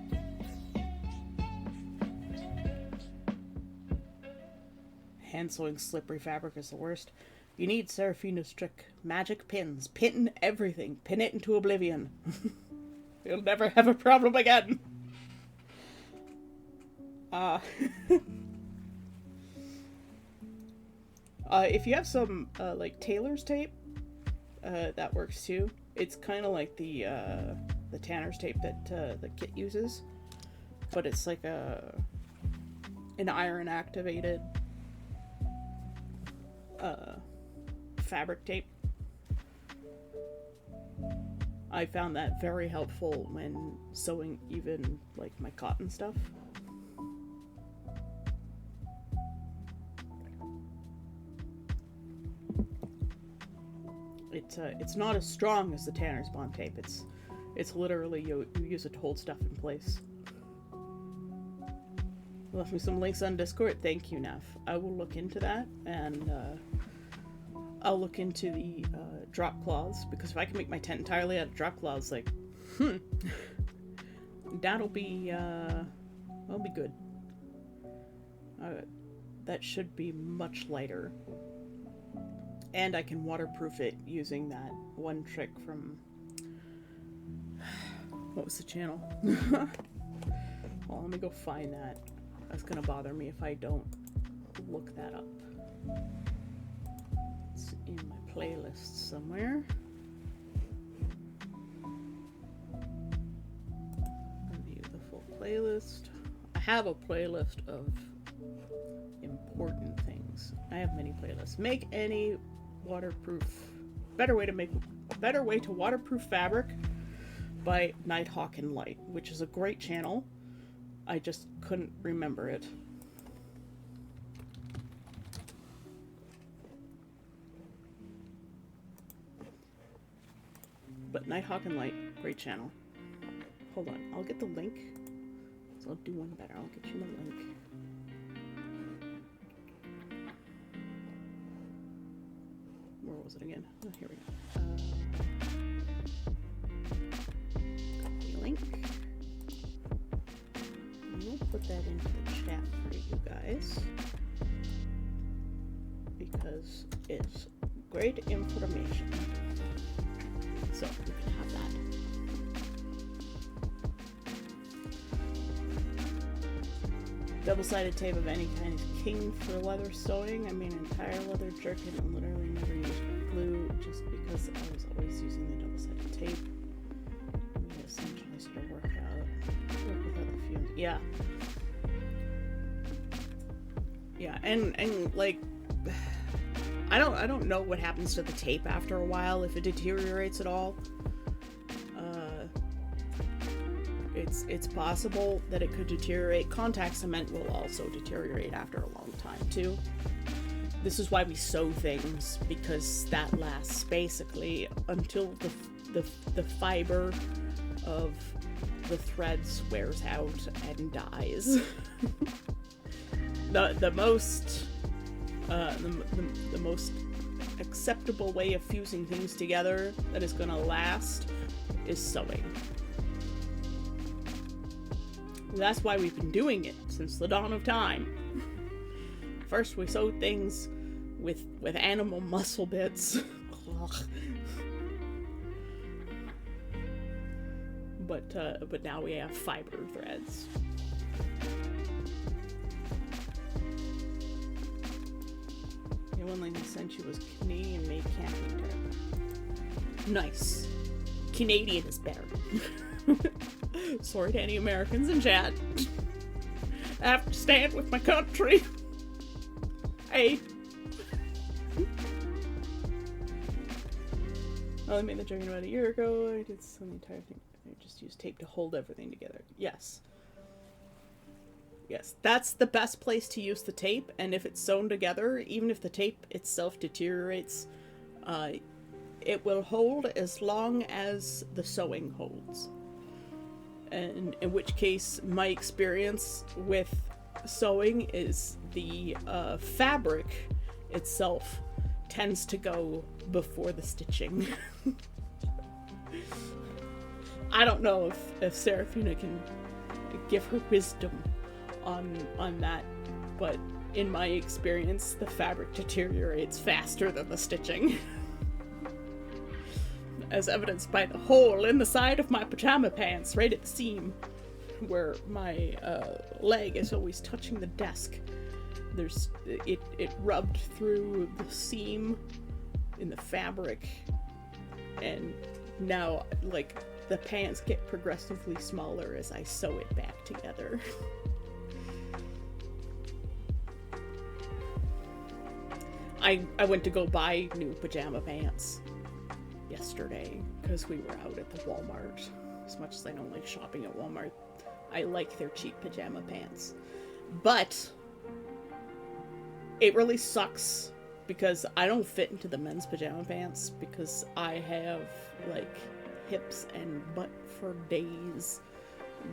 hand sewing slippery fabric is the worst. You need Seraphina's trick. Magic pins. Pin everything. Pin it into oblivion. You'll never have a problem again. If you have some, like, tailor's tape, that works too. It's kind of like the tanner's tape that the kit uses. But it's like an iron-activated fabric tape. I found that very helpful when sewing even, like, my cotton stuff. It's not as strong as the tanner's bond tape. It's literally you use it to hold stuff in place. Left me some links on Discord. Thank you, Neff. I will look into that, and I'll look into the drop cloths, because if I can make my tent entirely out of drop cloths, like, that'll be good. That should be much lighter. And I can waterproof it using that one trick from... What was the channel? Well, let me go find that. That's gonna bother me if I don't look that up. It's in my playlist somewhere. Review the full playlist. I have a playlist of important things. I have many playlists. Make any waterproof... Better way to waterproof fabric by Nighthawk and Light, which is a great channel. I just couldn't remember it. But Nighthawk and Light, great channel. Hold on, I'll get the link. So I'll do one better. I'll get you the link. Where was it again? Oh, here we go. Copy link. We'll put that into the chat for you guys, because it's great information. So we can have that. Double-sided tape of any kind is king for leather sewing. I mean, entire leather jerkin and literally never used glue, just because I was always using the double-sided tape. And essentially sort of work without the fumes. Yeah. Yeah, and like, I don't know what happens to the tape after a while, if it deteriorates at all. It's possible that it could deteriorate. Contact cement will also deteriorate after a long time too. This is why we sew things, because that lasts basically until the fiber of the threads wears out and dies. the most acceptable way of fusing things together that is going to last is sewing. That's why we've been doing it since the dawn of time. First we sewed things with animal muscle bits. But now we have fiber threads. The one lady sent you was Canadian-made camping trip. Nice. Canadian is better. Sorry to any Americans in chat. I have to stand with my country. Hey. I only made the jerkin about a year ago. I did some entire thing. I just used tape to hold everything together. Yes. Yes, that's the best place to use the tape, and if it's sewn together, even if the tape itself deteriorates, it will hold as long as the sewing holds. And in which case, my experience with sewing is the fabric itself tends to go before the stitching. I don't know if Seraphina can give her wisdom on that, but in my experience, the fabric deteriorates faster than the stitching. As evidenced by the hole in the side of my pajama pants, right at the seam, where my leg is always touching the desk. It rubbed through the seam in the fabric, and now, like, the pants get progressively smaller as I sew it back together. I went to go buy new pajama pants yesterday because we were out at the Walmart. As much as I don't like shopping at Walmart, I like their cheap pajama pants. But it really sucks because I don't fit into the men's pajama pants because I have, like, hips and butt for days.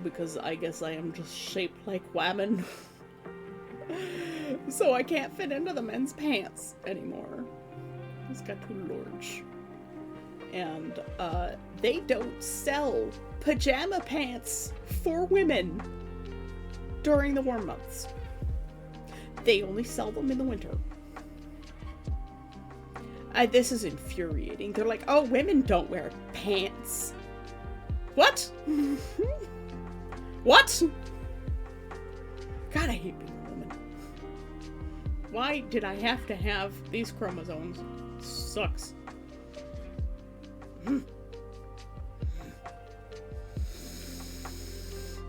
Because I guess I am just shaped like women. So I can't fit into the men's pants anymore. It's got too large. And they don't sell pajama pants for women during the warm months. They only sell them in the winter. This is infuriating. They're like, oh, women don't wear pants. What? What? God, I hate being a woman. Why did I have to have these chromosomes? Sucks.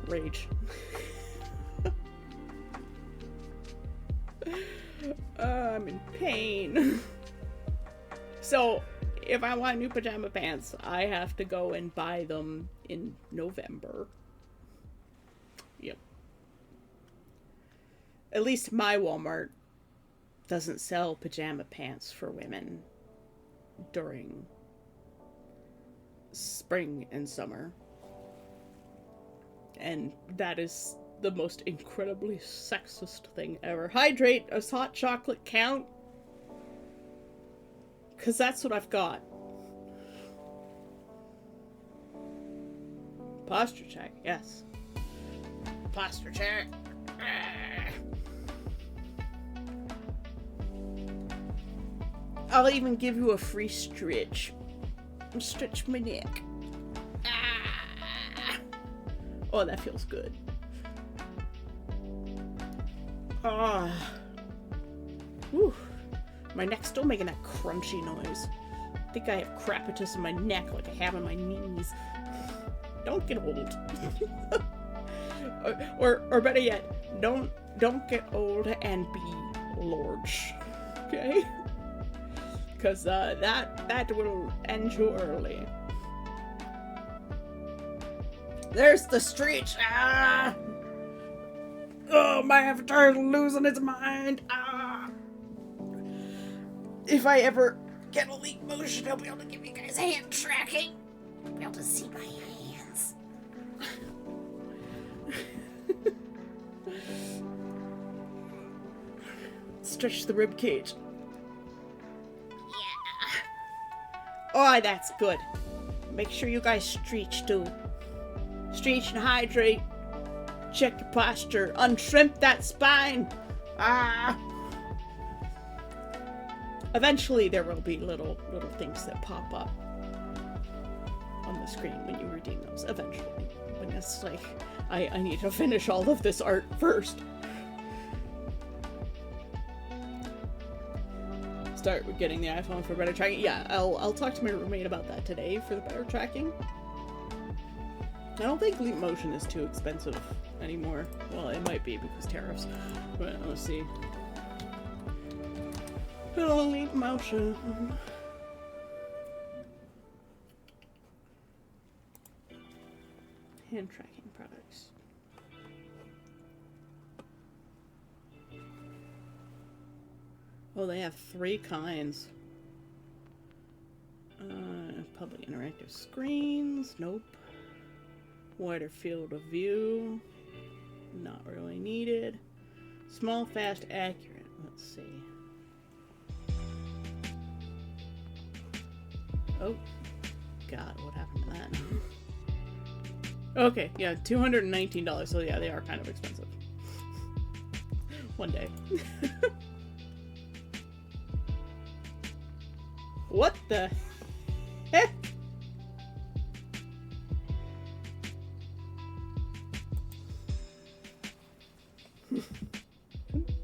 Rage. I'm in pain. So, if I want new pajama pants, I have to go and buy them in November. Yep. At least my Walmart doesn't sell pajama pants for women during spring and summer. And that is the most incredibly sexist thing ever. Hydrate, does hot chocolate count? Because that's what I've got. Posture check, yes. Posture check. I'll even give you a free stretch. Stretch my neck. Oh, that feels good. Ah. Whew. My neck's still making that crunchy noise. I think I have crapitus in my neck like I have in my knees. Don't get old. or better yet, don't get old and be large. Okay? Because that will end you early. There's the stretch. Ah! Oh, my avatar is losing its mind. Ah! If I ever get a Leap Motion, I'll be able to give you guys hand tracking. You'll be able to see my hands. Stretch the rib cage. Yeah. Oh, that's good. Make sure you guys stretch too. Stretch and hydrate. Check your posture. Unshrimp that spine. Ah. Eventually there will be little things that pop up on the screen when you redeem those. Eventually. But it's like, I need to finish all of this art first. Start with getting the iPhone for better tracking. Yeah, I'll talk to my roommate about that today for the better tracking. I don't think Leap Motion is too expensive anymore. Well, it might be because tariffs. But let's see. Hello, Leap Motion. Hand tracking products. Oh, they have 3 kinds. Public interactive screens. Nope. Wider field of view. Not really needed. Small, fast, accurate. Let's see. Oh. God, what happened to that? Okay, yeah, $219. So yeah, they are kind of expensive. One day. What the heck?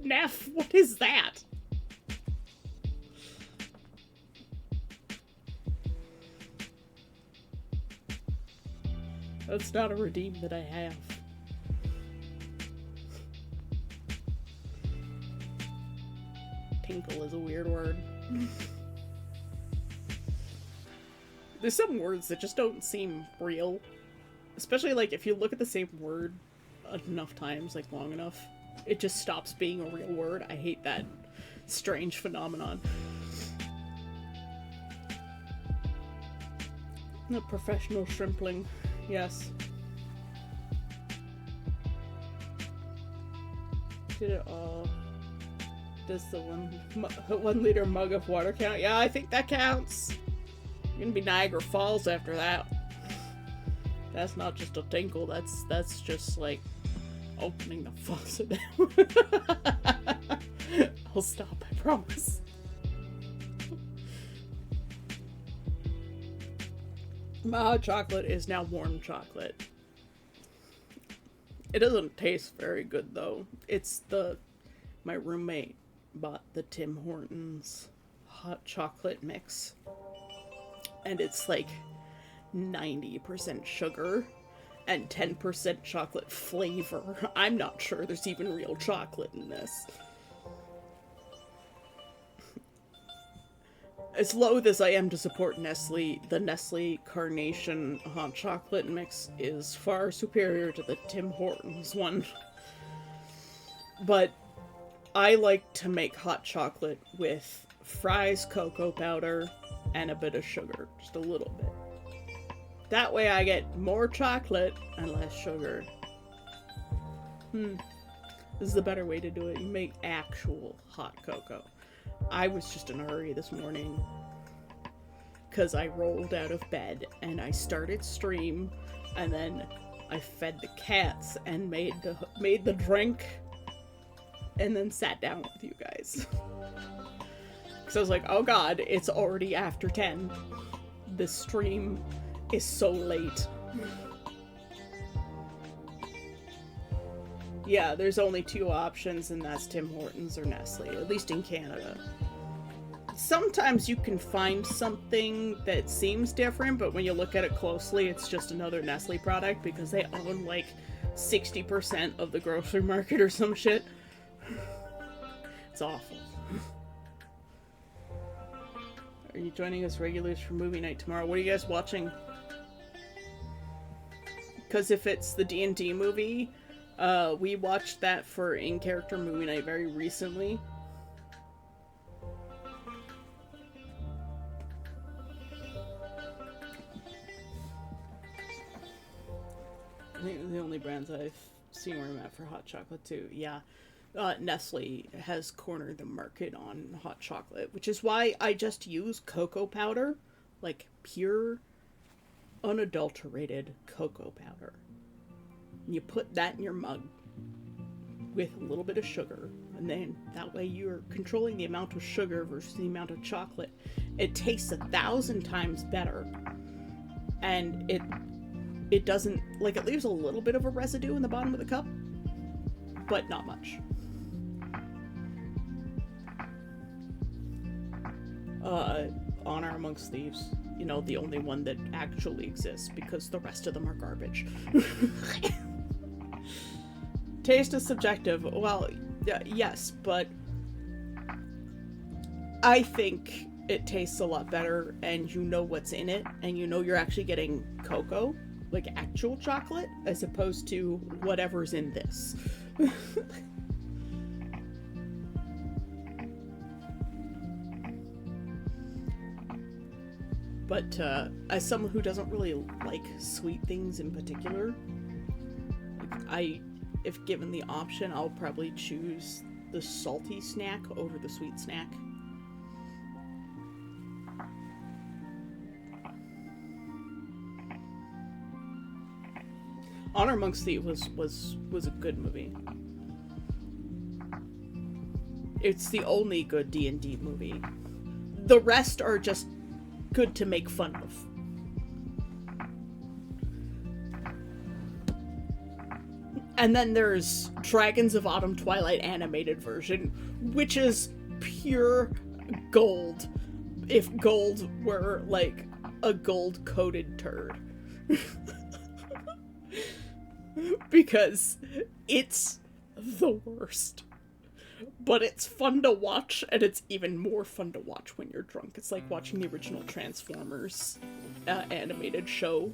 Neff, what is that? That's not a redeem that I have. Tinkle is a weird word. There's some words that just don't seem real. Especially, like, if you look at the same word enough times, like, long enough, it just stops being a real word. I hate that strange phenomenon. A professional shrimpling. Yes. Did it all. Does the 1 liter mug of water count? Yeah, I think that counts. You're gonna be Niagara Falls after that. That's not just a tinkle, that's just like opening the faucet. I'll stop, I promise. My hot chocolate is now warm chocolate. It doesn't taste very good though. My roommate bought the Tim Hortons hot chocolate mix. And it's like 90% sugar and 10% chocolate flavor. I'm not sure there's even real chocolate in this. As loath as I am to support Nestle, the Nestle Carnation hot chocolate mix is far superior to the Tim Hortons one. But I like to make hot chocolate with Fry's cocoa powder and a bit of sugar, just a little bit. That way I get more chocolate and less sugar. This is the better way to do it. You make actual hot cocoa. I was just in a hurry this morning because I rolled out of bed and I started stream and then I fed the cats and made the drink and then sat down with you guys. Because I was like, oh god, it's already after 10. The stream is so late. Yeah, there's only 2 options, and that's Tim Hortons or Nestle, at least in Canada. Sometimes you can find something that seems different, but when you look at it closely, it's just another Nestle product because they own like 60% of the grocery market or some shit. It's awful. Are you joining us regulars for movie night tomorrow? What are you guys watching? Because if it's the D&D movie, we watched that for in-character movie night very recently. I think the only brands I've seen where I'm at for hot chocolate too. Yeah. Nestle has cornered the market on hot chocolate, which is why I just use cocoa powder, like pure, unadulterated cocoa powder. And you put that in your mug with a little bit of sugar, and then that way you're controlling the amount of sugar versus the amount of chocolate. It tastes 1,000 times better, and it doesn't, like, it leaves a little bit of a residue in the bottom of the cup, but not much. Honor Amongst Thieves, you know, the only one that actually exists, because the rest of them are garbage. Taste is subjective. Well, yes, but I think it tastes a lot better, and you know what's in it, and you know you're actually getting cocoa, like actual chocolate, as opposed to whatever's in this. But as someone who doesn't really like sweet things in particular, like if given the option, I'll probably choose the salty snack over the sweet snack. Honor Amongst Thieves was a good movie. It's the only good D&D movie. The rest are just good to make fun of. And then there's Dragons of Autumn Twilight animated version, which is pure gold. If gold were like a gold-coated turd. Because it's the worst. But it's fun to watch, and it's even more fun to watch when you're drunk. It's like watching the original Transformers animated show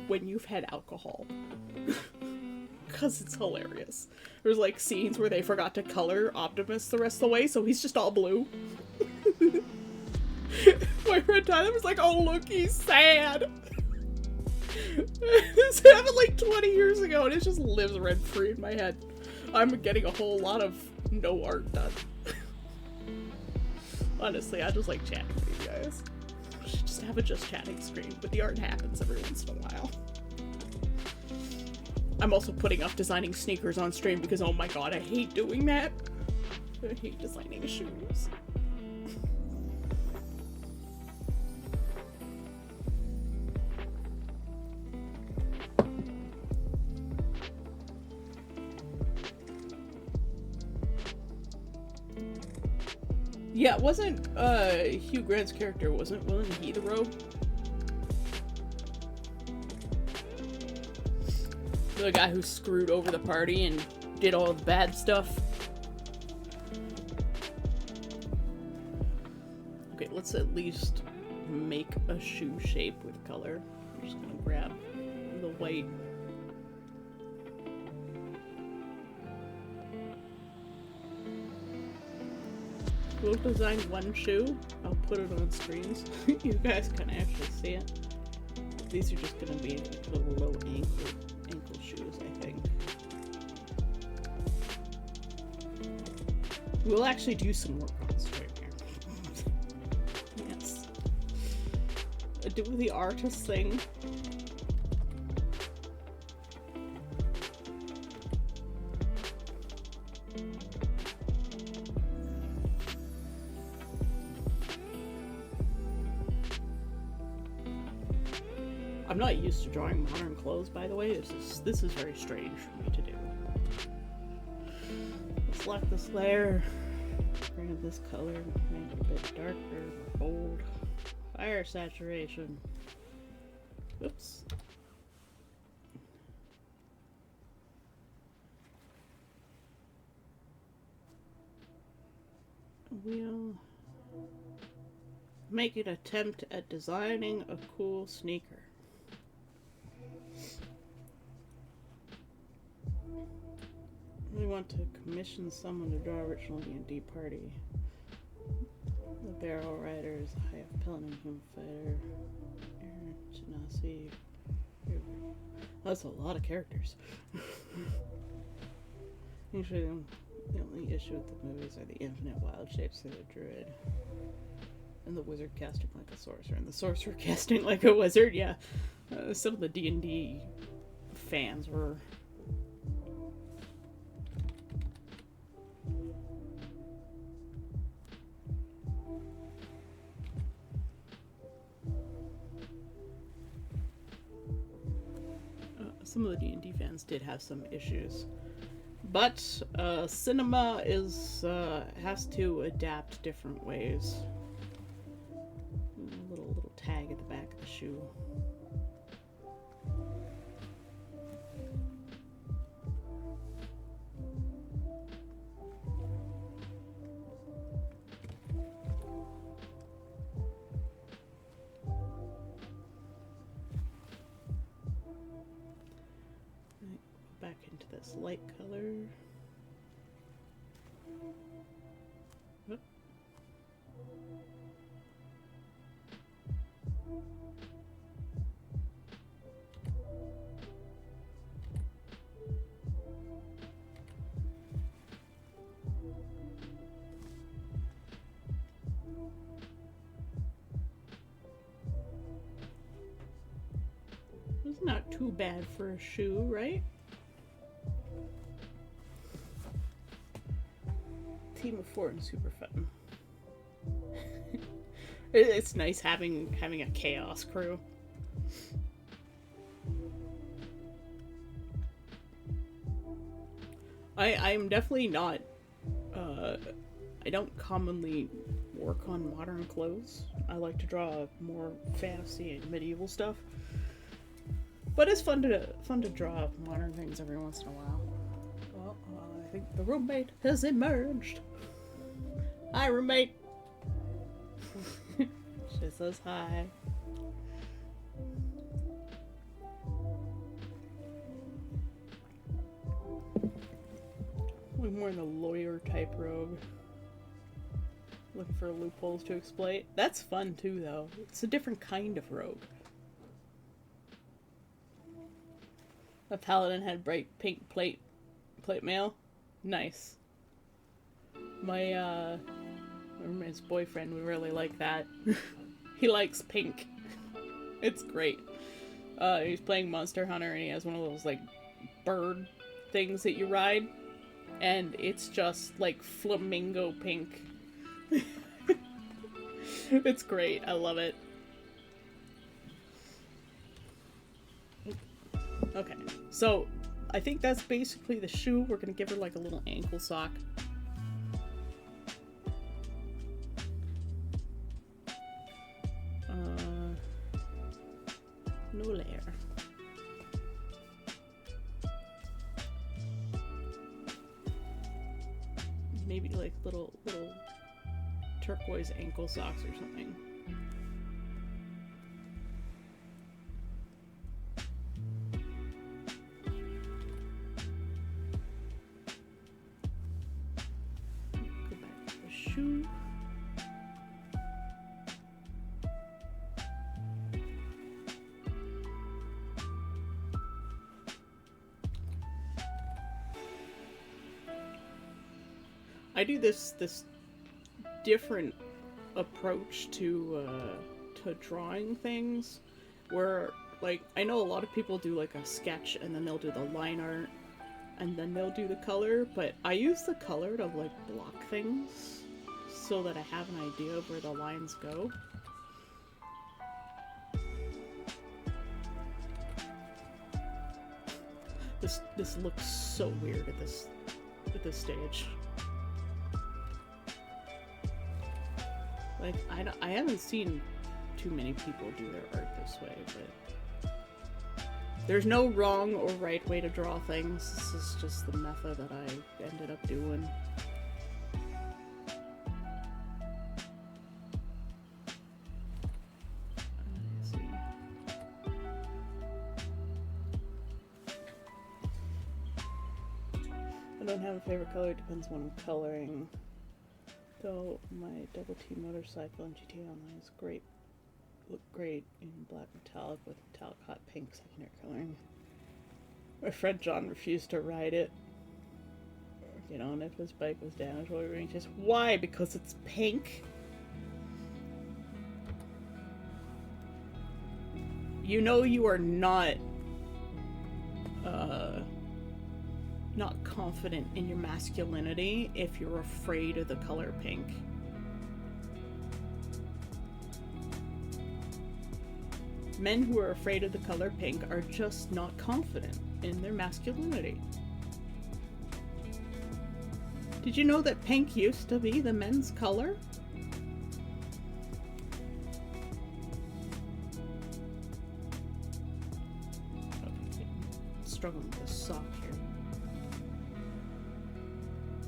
when you've had alcohol. Because it's hilarious. There's like scenes where they forgot to color Optimus the rest of the way, so he's just all blue. My friend Tyler was like, oh look, he's sad. This happened like 20 years ago, and it just lives rent-free in my head. I'm getting a whole lot of no art done. Honestly, I just like chatting with you guys. Just have a just chatting screen, but the art happens every once in a while. I'm also putting up designing sneakers on stream because, oh my god, I hate doing that. I hate designing shoes. Yeah, wasn't Hugh Grant's character, wasn't he the rogue? The guy who screwed over the party and did all the bad stuff. Okay, let's at least make a shoe shape with color. I'm just gonna grab the white. We'll design one shoe. I'll put it on screens. You guys can actually see it. These are just gonna be little low ankle shoes, I think. We'll actually do some work on this right here. Yes. Do the artist thing. I'm not used to drawing modern clothes, by the way. This is very strange for me to do. Select this layer, grab this color, make it a bit darker, bold. Fire saturation. Oops. We'll make an attempt at designing a cool sneaker. We want to commission someone to draw original D&D party. The Barrel Riders, High Pelton Fighter, Aaron Genasi. That's a lot of characters. Usually the only issue with the movies are the infinite wild shapes of the druid. And the wizard casting like a sorcerer. And the sorcerer casting like a wizard, yeah. Some of the D&D fans were... some of the D&D fans did have some issues. But cinema has to adapt different ways. A little tag at the back of the shoe. Back into this light color. Oop. It's not too bad for a shoe, right? team of 4 and super fun. It's nice having a chaos crew. I'm definitely not. I don't commonly work on modern clothes. I like to draw more fantasy and medieval stuff. But it's fun to draw modern things every once in a while. Well, I think the roommate has emerged. Hi, roommate. She says hi. I'm wearing a lawyer type robe. Looking for loopholes to exploit. That's fun too, though. It's a different kind of rogue. A paladin had bright pink plate mail. Nice. My roommate's boyfriend, we really like that. He likes pink. It's great. He's playing Monster Hunter and he has one of those like bird things that you ride, and it's just like flamingo pink. It's great. I love it. Okay, so I think that's basically the shoe. We're gonna give her like a little ankle sock. No layer. Maybe like little turquoise ankle socks or something. Go back to the shoe. I do this different approach to drawing things, where like I know a lot of people do like a sketch and then they'll do the line art and then they'll do the color, but I use the color to like block things so that I have an idea of where the lines go. This looks so weird at this stage. Like, I haven't seen too many people do their art this way, but there's no wrong or right way to draw things. This is just the method that I ended up doing. Let's see. I don't have a favorite color, it depends on what I'm coloring. So my Double T motorcycle and GTA Online is great. Look great in black metallic with metallic hot pink secondary coloring. My friend John refused to ride it. Get on if his bike was damaged while we were just why? Because it's pink. You know you are not confident in your masculinity if you're afraid of the color pink. Men who are afraid of the color pink are just not confident in their masculinity. Did you know that pink used to be the men's color? Okay, struggling with the sock here.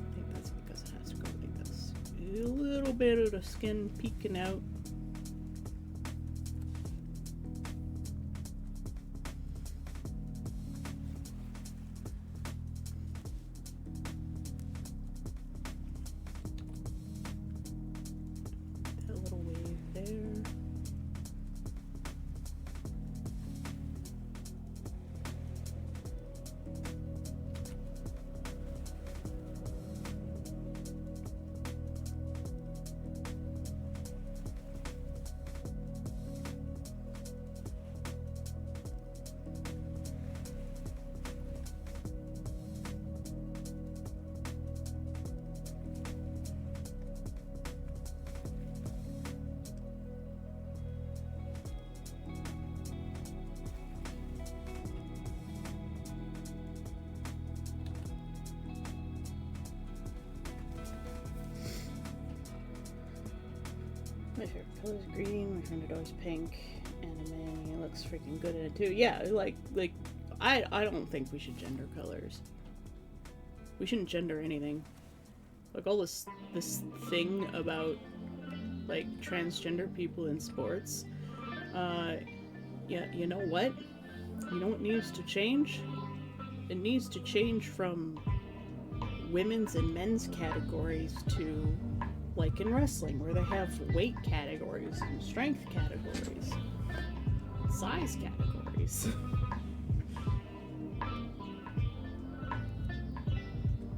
I think that's because it has to go like this. A little bit of the skin peeking out. color's green, my friend adores pink, anime, he looks freaking good in it too. Yeah, like, I don't think we should gender colors. We shouldn't gender anything. Like, all this thing about, like, transgender people in sports, yeah, you know what? You know what needs to change? It needs to change from women's and men's categories to, like in wrestling, where they have weight categories and strength categories, size categories.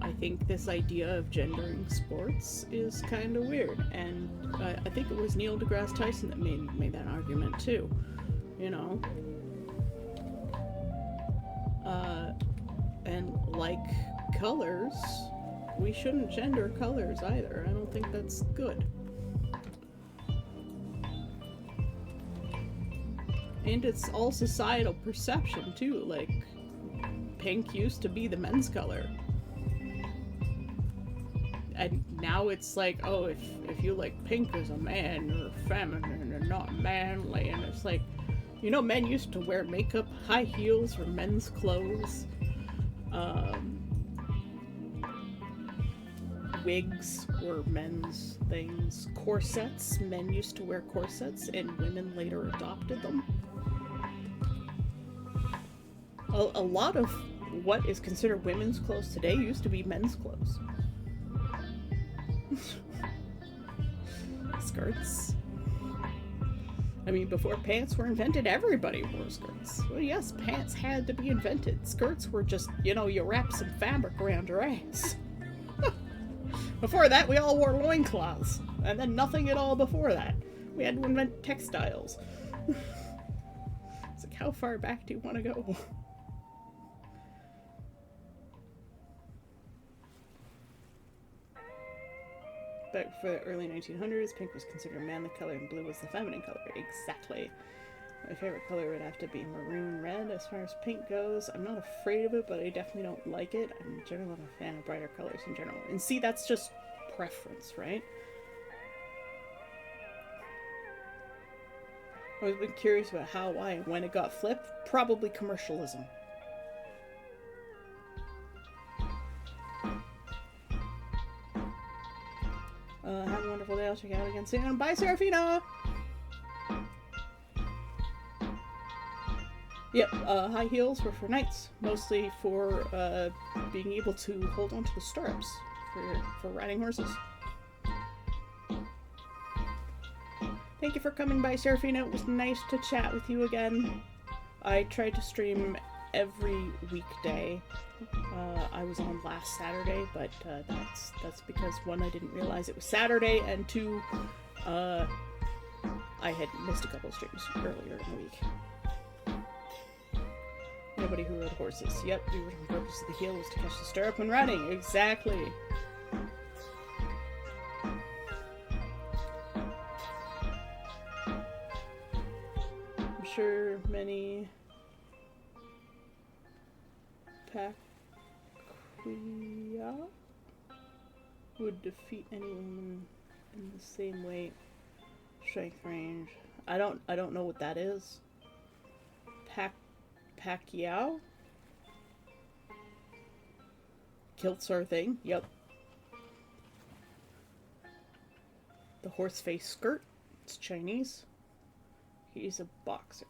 I think this idea of gendering sports is kind of weird, and I think it was Neil deGrasse Tyson that made that argument too. You know, and like colors, we shouldn't gender colors either. I don't think that's good. And it's all societal perception too. Like, pink used to be the men's color. And now it's like, oh, if you like pink as a man, you're feminine and not manly. And it's like, you know, men used to wear makeup, high heels were men's clothes. Wigs were men's things. Corsets, men used to wear corsets, and women later adopted them. A lot of what is considered women's clothes today used to be men's clothes. Skirts. I mean, before pants were invented, everybody wore skirts. Well, yes, pants had to be invented. Skirts were just, you know, you wrap some fabric around your ass. Before that, we all wore loincloths. And then nothing at all before that. We had to invent textiles. It's like, how far back do you want to go? Back for the early 1900s, pink was considered a manly color and blue was the feminine color. Exactly. My favorite color would have to be maroon red as far as pink goes. I'm not afraid of it, but I definitely don't like it. I'm generally not a fan of brighter colors in general. And see, that's just preference, right? I've always been curious about how, why, and when it got flipped. Probably commercialism. Have a wonderful day. I'll check out again soon. Bye, Serafina! Yep, high heels were for knights. Mostly for being able to hold onto the stirrups for riding horses. Thank you for coming by, Serafina. It was nice to chat with you again. I tried to stream every weekday. I was on last Saturday, but that's because, one, I didn't realize it was Saturday, and two, I had missed a couple streams earlier in the week. Nobody who rode horses. Yep, the original purpose of the heel was to catch the stirrup when running. Exactly. I'm sure many Paquia would defeat anyone in the same weight, strength range. I don't know what that is. Pacquiao? Kilts are a thing. Yep. The horse face skirt. It's Chinese. He's a boxer.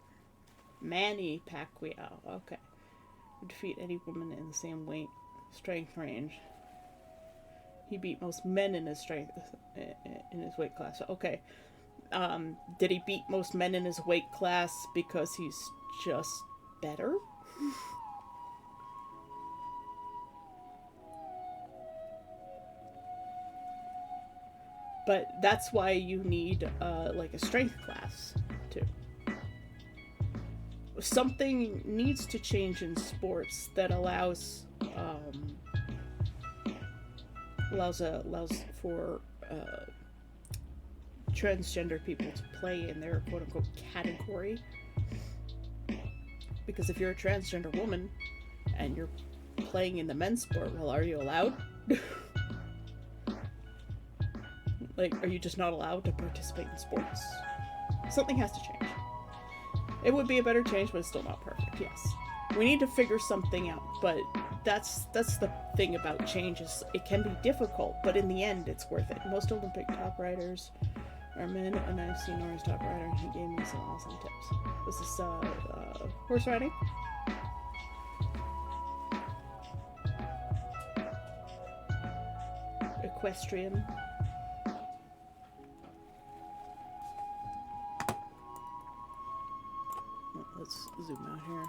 Manny Pacquiao. Okay. Would defeat any woman in the same weight, strength range. He beat most men in his strength in his weight class. Okay. Did he beat most men in his weight class because he's just better? But that's why you need like a strength class too. Something needs to change in sports that allows for transgender people to play in their quote-unquote category. Because if you're a transgender woman and you're playing in the men's sport, well, are you allowed? Like, are you just not allowed to participate in sports? Something has to change. It would be a better change, but it's still not perfect, yes. We need to figure something out, but that's the thing about change, is it can be difficult, but in the end, it's worth it. Most Olympic top riders are men, and I've seen Nora's top rider, and he gave me some awesome tips. Was this, horse riding? Equestrian. Let's zoom out here.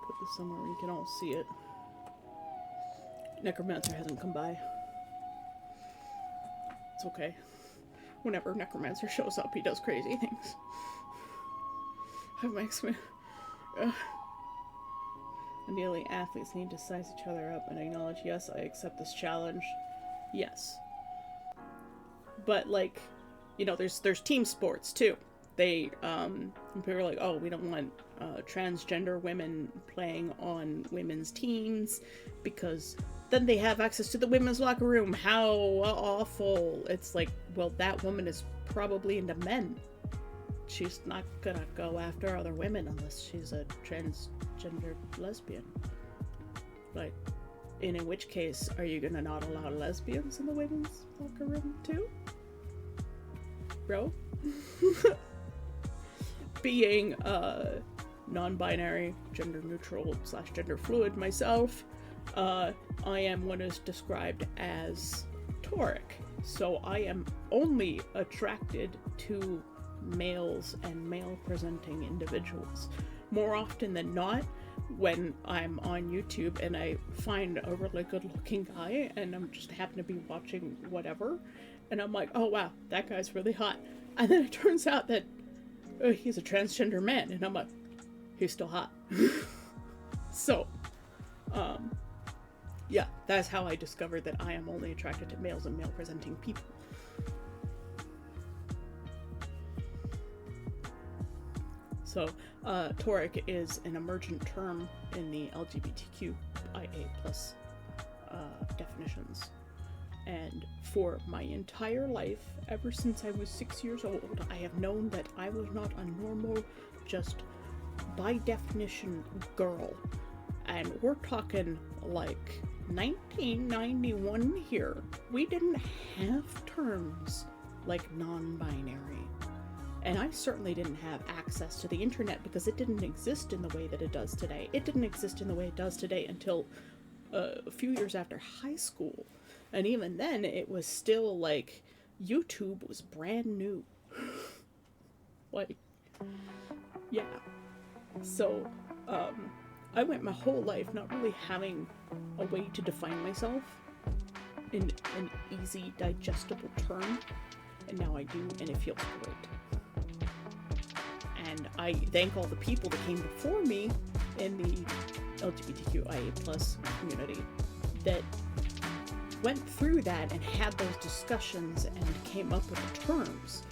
Put this somewhere where you can all see it. Necromancer hasn't come by. It's okay. Whenever Necromancer shows up, he does crazy things. It makes me... Ideally, athletes need to size each other up and acknowledge, yes, I accept this challenge. Yes. But, like, you know, there's team sports, too. They, people are like, oh, we don't want transgender women playing on women's teams because then they have access to the women's locker room. How awful. It's like, well, that woman is probably into men. She's not gonna go after other women unless she's a transgender lesbian. Like, in which case, are you gonna not allow lesbians in the women's locker room too? Bro? Being non-binary, gender neutral / gender fluid myself, I am what is described as tauric. So I am only attracted to males and male presenting individuals. More often than not, when I'm on YouTube and I find a really good looking guy and I'm just happen to be watching whatever, and I'm like, oh wow, that guy's really hot. And then it turns out that he's a transgender man, and I'm like, he's still hot. So, yeah, that's how I discovered that I am only attracted to males and male presenting people. So, tauric is an emergent term in the LGBTQIA+ definitions. And for my entire life, ever since I was 6 years old, I have known that I was not a normal, just by definition, girl. And we're talking like 1991 here. We didn't have terms like non-binary. And I certainly didn't have access to the internet because it didn't exist in the way that it does today. It didn't exist in the way it does today until a few years after high school. And even then, it was still like, YouTube was brand new. Like, yeah. So, I went my whole life not really having a way to define myself in an easy, digestible term. And now I do, and it feels great. And I thank all the people that came before me in the LGBTQIA+ community that went through that and had those discussions and came up with the terms,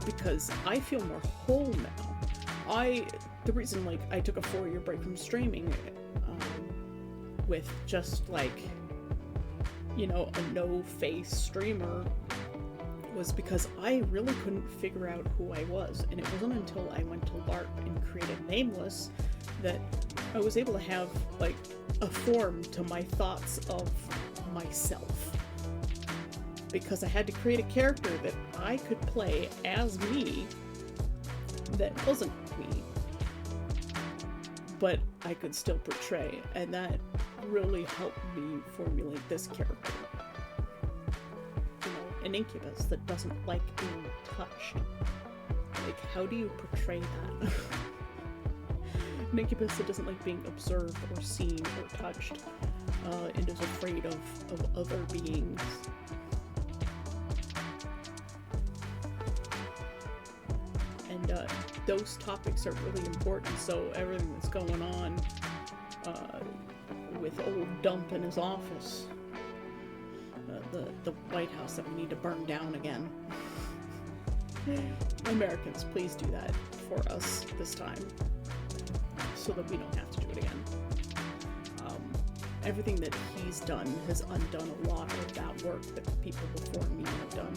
because I feel more whole now. The reason, like, I took a 4-year break from streaming with just, like, you know, a no-face streamer was because I really couldn't figure out who I was, and it wasn't until I went to LARP and created Nameless that I was able to have, like, a form to my thoughts of myself, because I had to create a character that I could play as me that wasn't me, but I could still portray, and that really helped me formulate this character. You know, an incubus that doesn't like being touched. Like, how do you portray that? An incubus that doesn't like being observed or seen or touched, and is afraid of other beings. And those topics are really important, so everything that's going on with old Dump in his office, the White House that we need to burn down again. Americans, please do that for us this time, so that we don't have to do it again. Everything that he's done has undone a lot of that work that the people before me have done.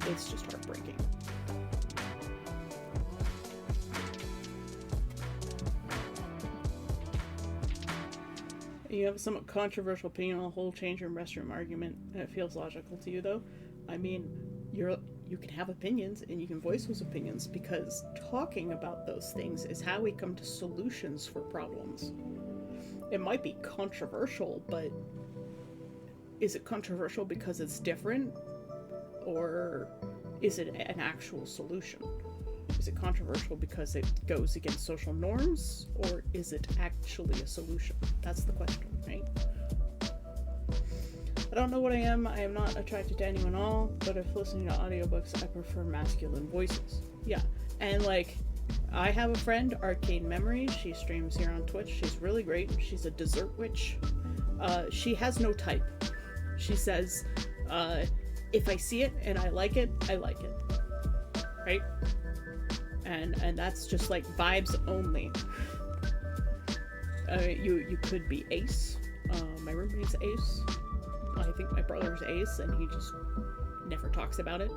it's just heartbreaking. You have a somewhat controversial opinion on the whole change room restroom argument, and it feels logical to you, though. I mean, you can have opinions, and you can voice those opinions, because talking about those things is how we come to solutions for problems. It might be controversial, but is it controversial because it's different? Or is it an actual solution? Is it controversial because it goes against social norms, or is it actually a solution? That's the question, right? I don't know what I am. I am not attracted to anyone at all, but if listening to audiobooks, I prefer masculine voices. Yeah, and like, I have a friend, Arcane Memories. She streams here on Twitch. She's really great. She's a dessert witch. She has no type. She says, if I see it and I like it, I like it. Right? And that's just like vibes only. You could be Ace. My roommate's Ace. I think my brother's Ace, and he just never talks about it.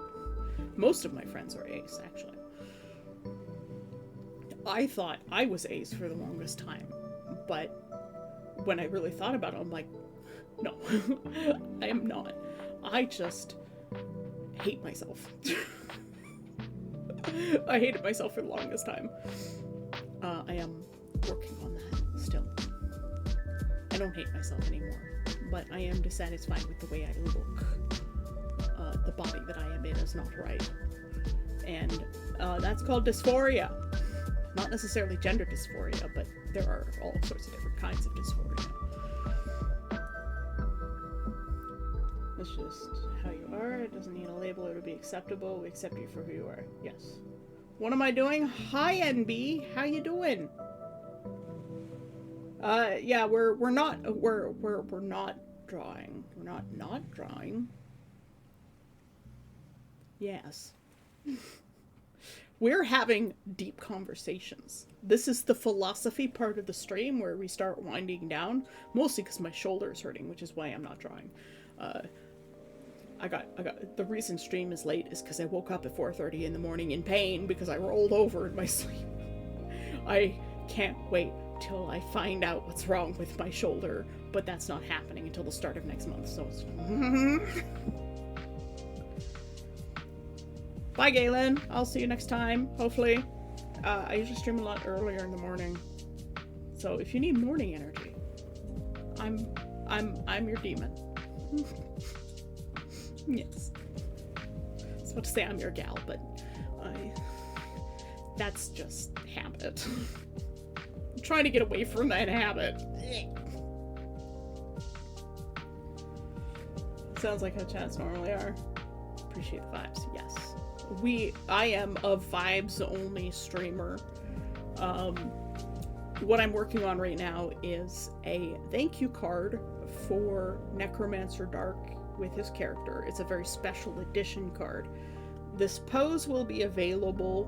Most of my friends are Ace, actually. I thought I was Ace for the longest time, but when I really thought about it, I'm like, no, I am not. I just hate myself. I hated myself for the longest time. I am working on that still. I don't hate myself anymore, but I am dissatisfied with the way I look. The body that I am in is not right. And that's called dysphoria. Not necessarily gender dysphoria, but there are all sorts of different kinds of dysphoria. That's just how you are. It doesn't need a label or to be acceptable. We accept you for who you are. Yes. What am I doing? Hi, NB. How you doing? Yeah, we're not drawing. We're not drawing. Yes. We're having deep conversations. This is the philosophy part of the stream where we start winding down, mostly because my shoulder is hurting, which is why I'm not drawing. I got the reason stream is late is because I woke up at 4:30 in the morning in pain because I rolled over in my sleep. I can't wait till I find out what's wrong with my shoulder, but that's not happening until the start of next month, so it's... Bye, Galen. I'll see you next time, hopefully. I usually stream a lot earlier in the morning, so if you need morning energy, I'm your demon. Yes. I was about to say I'm your gal, but that's just habit. I'm trying to get away from that habit. Sounds like how chats normally are. Appreciate the vibes. Yes. I am a vibes only streamer. What I'm working on right now is a thank you card for Necromancer Dark with his character. It's a very special edition card. This pose will be available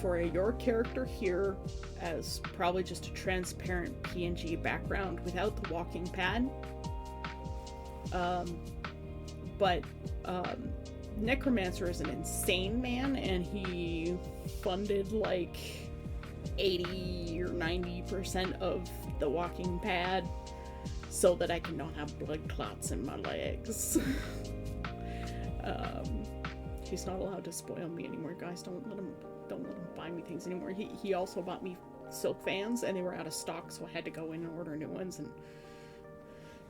for your character here as probably just a transparent PNG background without the walking pad. But Necromancer is an insane man, and he funded like 80 or 90% of the walking pad so that I can not have blood clots in my legs. He's not allowed to spoil me anymore, guys. Don't let him buy me things anymore. He also bought me silk fans, and they were out of stock, so I had to go in and order new ones and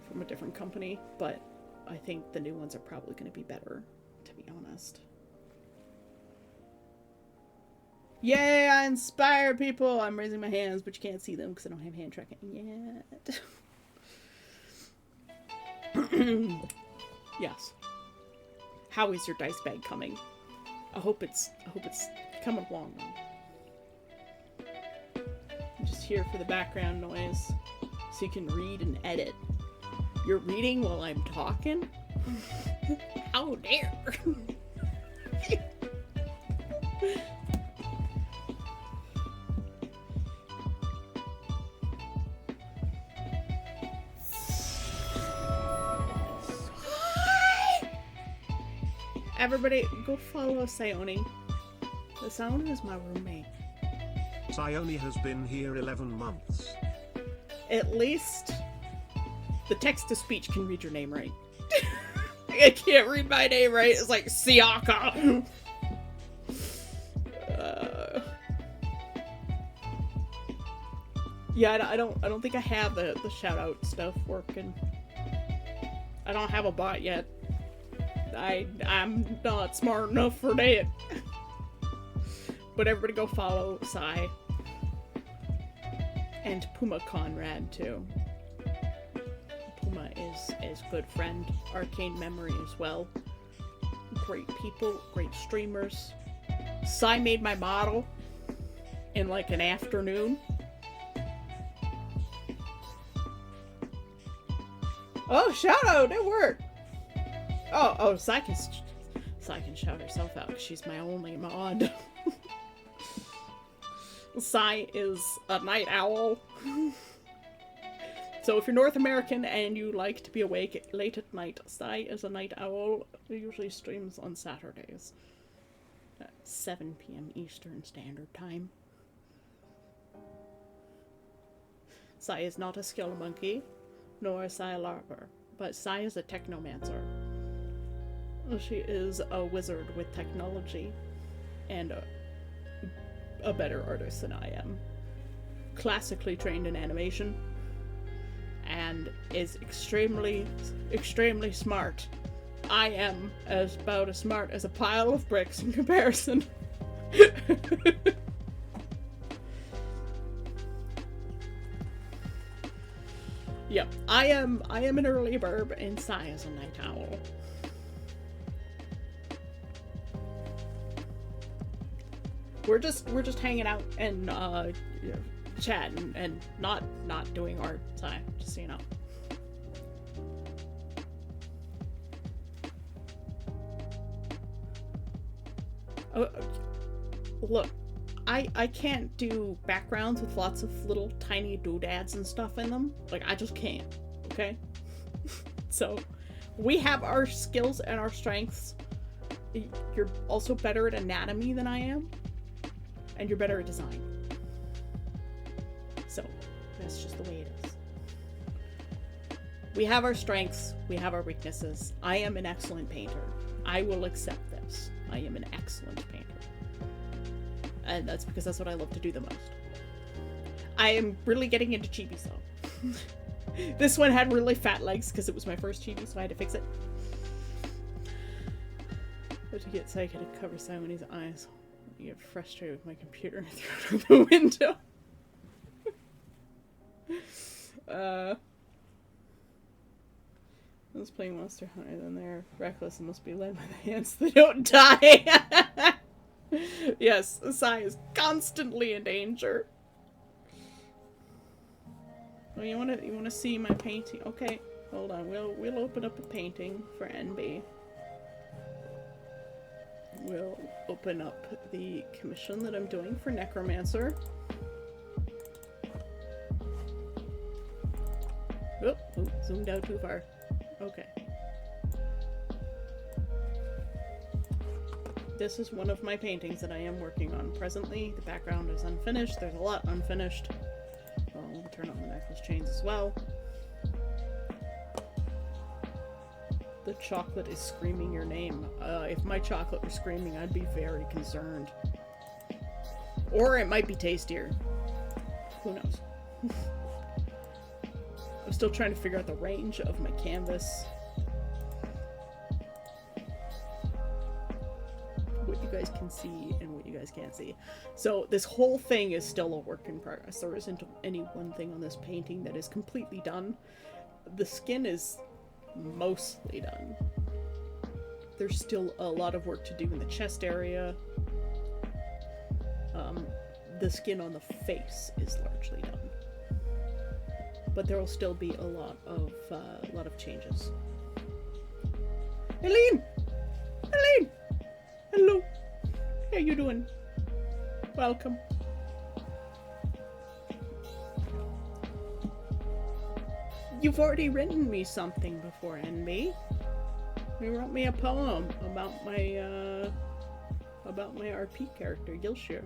from a different company. But I think the new ones are probably going to be better, to be honest. Yay, I inspire people! I'm raising my hands, but you can't see them because I don't have hand tracking yet. Yes. How is your dice bag coming? I hope it's coming along. I'm just here for the background noise so you can read and edit. You're reading while I'm talking? How dare! Everybody, go follow Sayoni. Sayoni is my roommate. Sayoni has been here 11 months. At least the text-to-speech can read your name right. I can't read my name right. It's like Siaka. Yeah, I don't think I have the shout-out stuff working. I don't have a bot yet. I'm not smart enough for that. But everybody go follow Sai. And Puma Conrad, too. Puma is good friend. Arcane Memory as well. Great people, great streamers. Sai made my model in like an afternoon. Oh, shout out! It worked! Oh, Sai can shout herself out because she's my only mod. Sai is a night owl. So if you're North American and you like to be awake late at night, Sai is a night owl who usually streams on Saturdays at 7 p.m. Eastern Standard Time. Sai is not a skill monkey, nor a Sai larper, but Sai is a technomancer. She is a wizard with technology and a better artist than I am. Classically trained in animation and is extremely smart. I am about as smart as a pile of bricks in comparison. Yep, I am an early bird and Sai is a night owl. We're just hanging out and chatting and not doing art, Sai, just so you know. Look, I can't do backgrounds with lots of little tiny doodads and stuff in them. Like, I just can't, okay? So, we have our skills and our strengths. You're also better at anatomy than I am. And you're better at design. So, that's just the way it is. We have our strengths, we have our weaknesses. I am an excellent painter. I will accept this. I am an excellent painter. And that's because that's what I love to do the most. I am really getting into chibi, so. This one had really fat legs because it was my first chibi, so I had to fix it. But to get so I could cover Simon's eyes. I get frustrated with my computer and throw it out the window. I was playing Monster Hunter, then they're reckless and must be led by the hands so they don't die. Yes, Sai is constantly in danger. Oh, you wanna see my painting? Okay, hold on. We'll open up a painting for NB. We'll open up the commission that I'm doing for Necromancer. Oh, zoomed out too far. Okay. This is one of my paintings that I am working on presently. The background is unfinished. There's a lot unfinished. I'll turn on the necklace chains as well. The chocolate is screaming your name. If my chocolate were screaming, I'd be very concerned. Or it might be tastier. Who knows? I'm still trying to figure out the range of my canvas. What you guys can see and what you guys can't see. So this whole thing is still a work in progress. There isn't any one thing on this painting that is completely done. The skin is mostly done. There's still a lot of work to do in the chest area. The skin on the face is largely done. But there will still be a lot of changes. Eileen! Eileen! Hello! How you doing? Welcome. You've already written me something before, NB. He wrote me a poem about my RP character, Gilshire.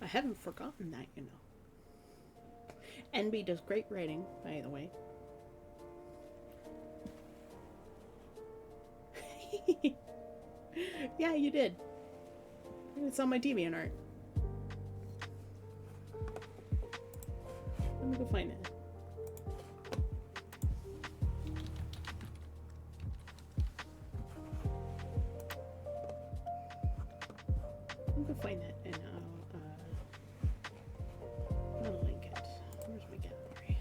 I haven't forgotten that, you know. NB does great writing, by the way. Yeah, you did. It's on my DeviantArt. Let me go find it. Let me go find it and I'll link it. Where's my gallery?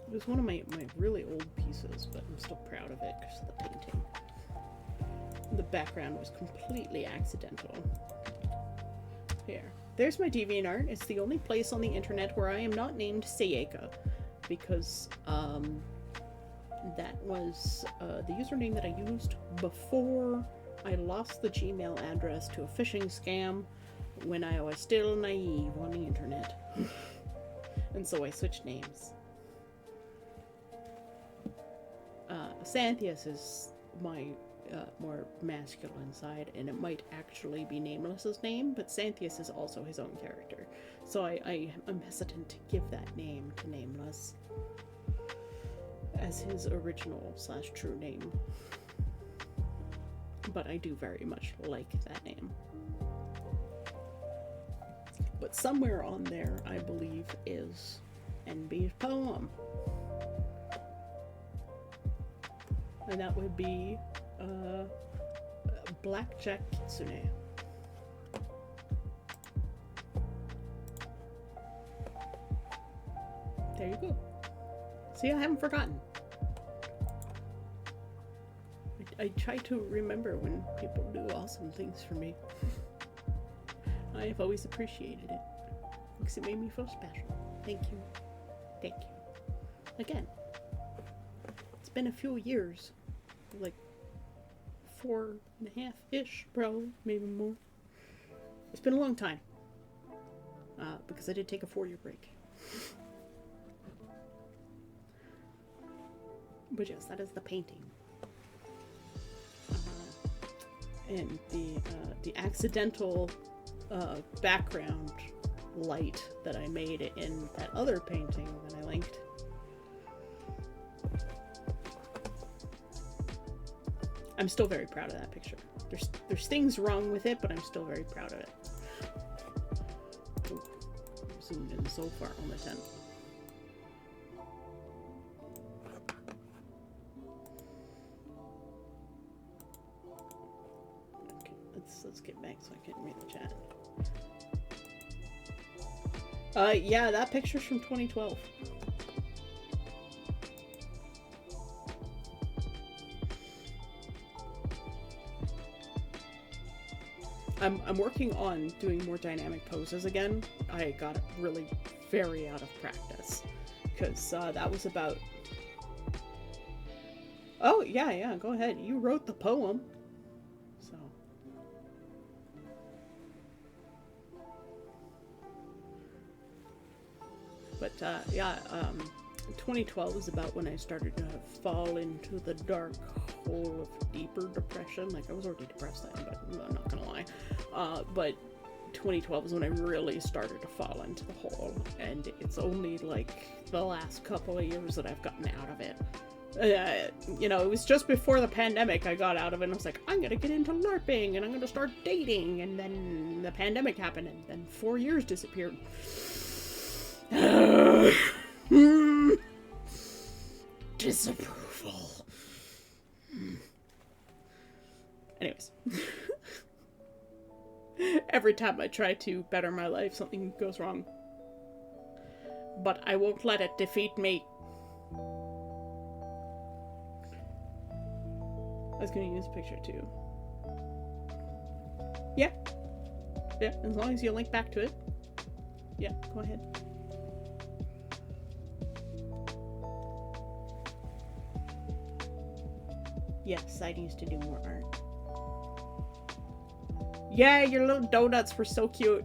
It was one of my really old pieces, but I'm still proud of it because of the painting. The background was completely accidental. Here. There's my DeviantArt. It's the only place on the internet where I am not named Sayaka, because that was the username that I used before I lost the Gmail address to a phishing scam when I was still naive on the internet. And so I switched names. Xanthias is my more masculine side, and it might actually be Nameless's name, but Xanthias is also his own character. So I'm hesitant to give that name to Nameless as his original / true name. But I do very much like that name. But somewhere on there, I believe, is NB's poem. And that would be Blackjack Kitsune. There you go. See, I haven't forgotten. I try to remember when people do awesome things for me. I have always appreciated it, because it made me feel special. Thank you. Thank you. Again, it's been a few years, like 4.5-ish, probably, maybe more. It's been a long time, because I did take a 4-year break. But yes, that is the painting. And the accidental background light that I made in that other painting that I linked. I'm still very proud of that picture. There's things wrong with it, but I'm still very proud of it. Ooh, I'm zoomed in so far on the tent. Okay, let's get back so I can read the chat. Yeah, that picture's from 2012. I'm working on doing more dynamic poses again. I got really very out of practice, because that was about... Oh, yeah, go ahead. You wrote the poem. So... But, yeah, 2012 is about when I started to fall into the dark hole of deeper depression. Like, I was already depressed then, but I'm not gonna lie. But 2012 is when I really started to fall into the hole, and it's only, like, the last couple of years that I've gotten out of it. You know, it was just before the pandemic I got out of it, and I was like, I'm gonna get into LARPing, and I'm gonna start dating, and then the pandemic happened, and then 4 years disappeared. Disapproval. Anyways. Every time I try to better my life, something goes wrong. But I won't let it defeat me. I was gonna use a picture too. Yeah, as long as you link back to it. Yeah, go ahead. Yes, I used to do more art. Yeah, your little donuts were so cute.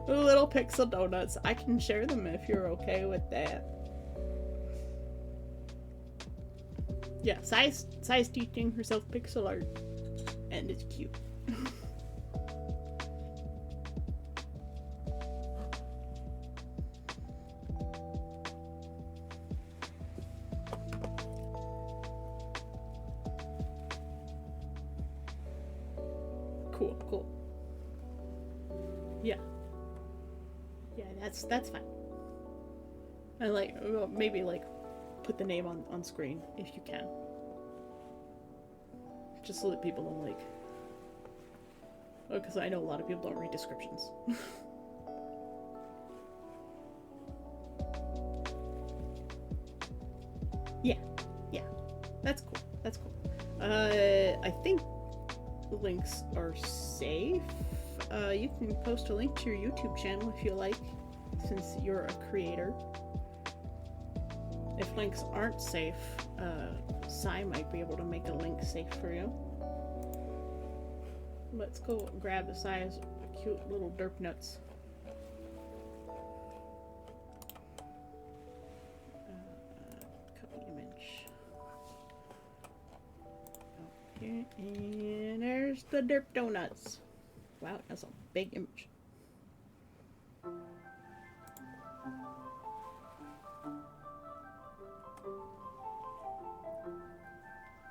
Little pixel donuts. I can share them if you're okay with that. Yeah, Sai's teaching herself pixel art. And it's cute. Cool. Yeah. Yeah, that's fine. And like, well, maybe like put the name on screen if you can. Just so that people don't like... because I know a lot of people don't read descriptions. Yeah. That's cool. I think links are safe. You can post a link to your YouTube channel if you like, since you're a creator. If links aren't safe, Sai might be able to make a link safe for you. Let's go grab Sai's cute little derp nuts. Copy image. Okay, and there's the derp donuts. Wow, that's a big image.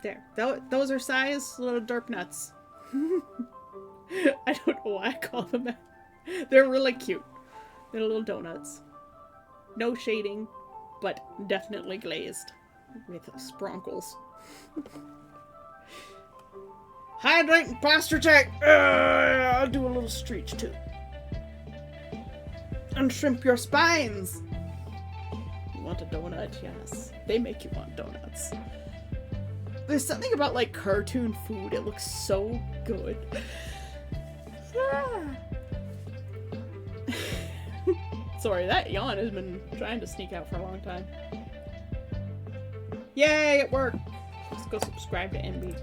There. Those are Sai's little derp nuts. I don't know why I call them that. They're really cute. They're little donuts. No shading, but definitely glazed with spronkles. Hydrate and posture check! I'll do a little stretch too. And shrimp your spines! You want a donut? Yes. They make you want donuts. There's something about like cartoon food, it looks so good. Sorry, that yawn has been trying to sneak out for a long time. Yay, it worked! Let's go subscribe to NB.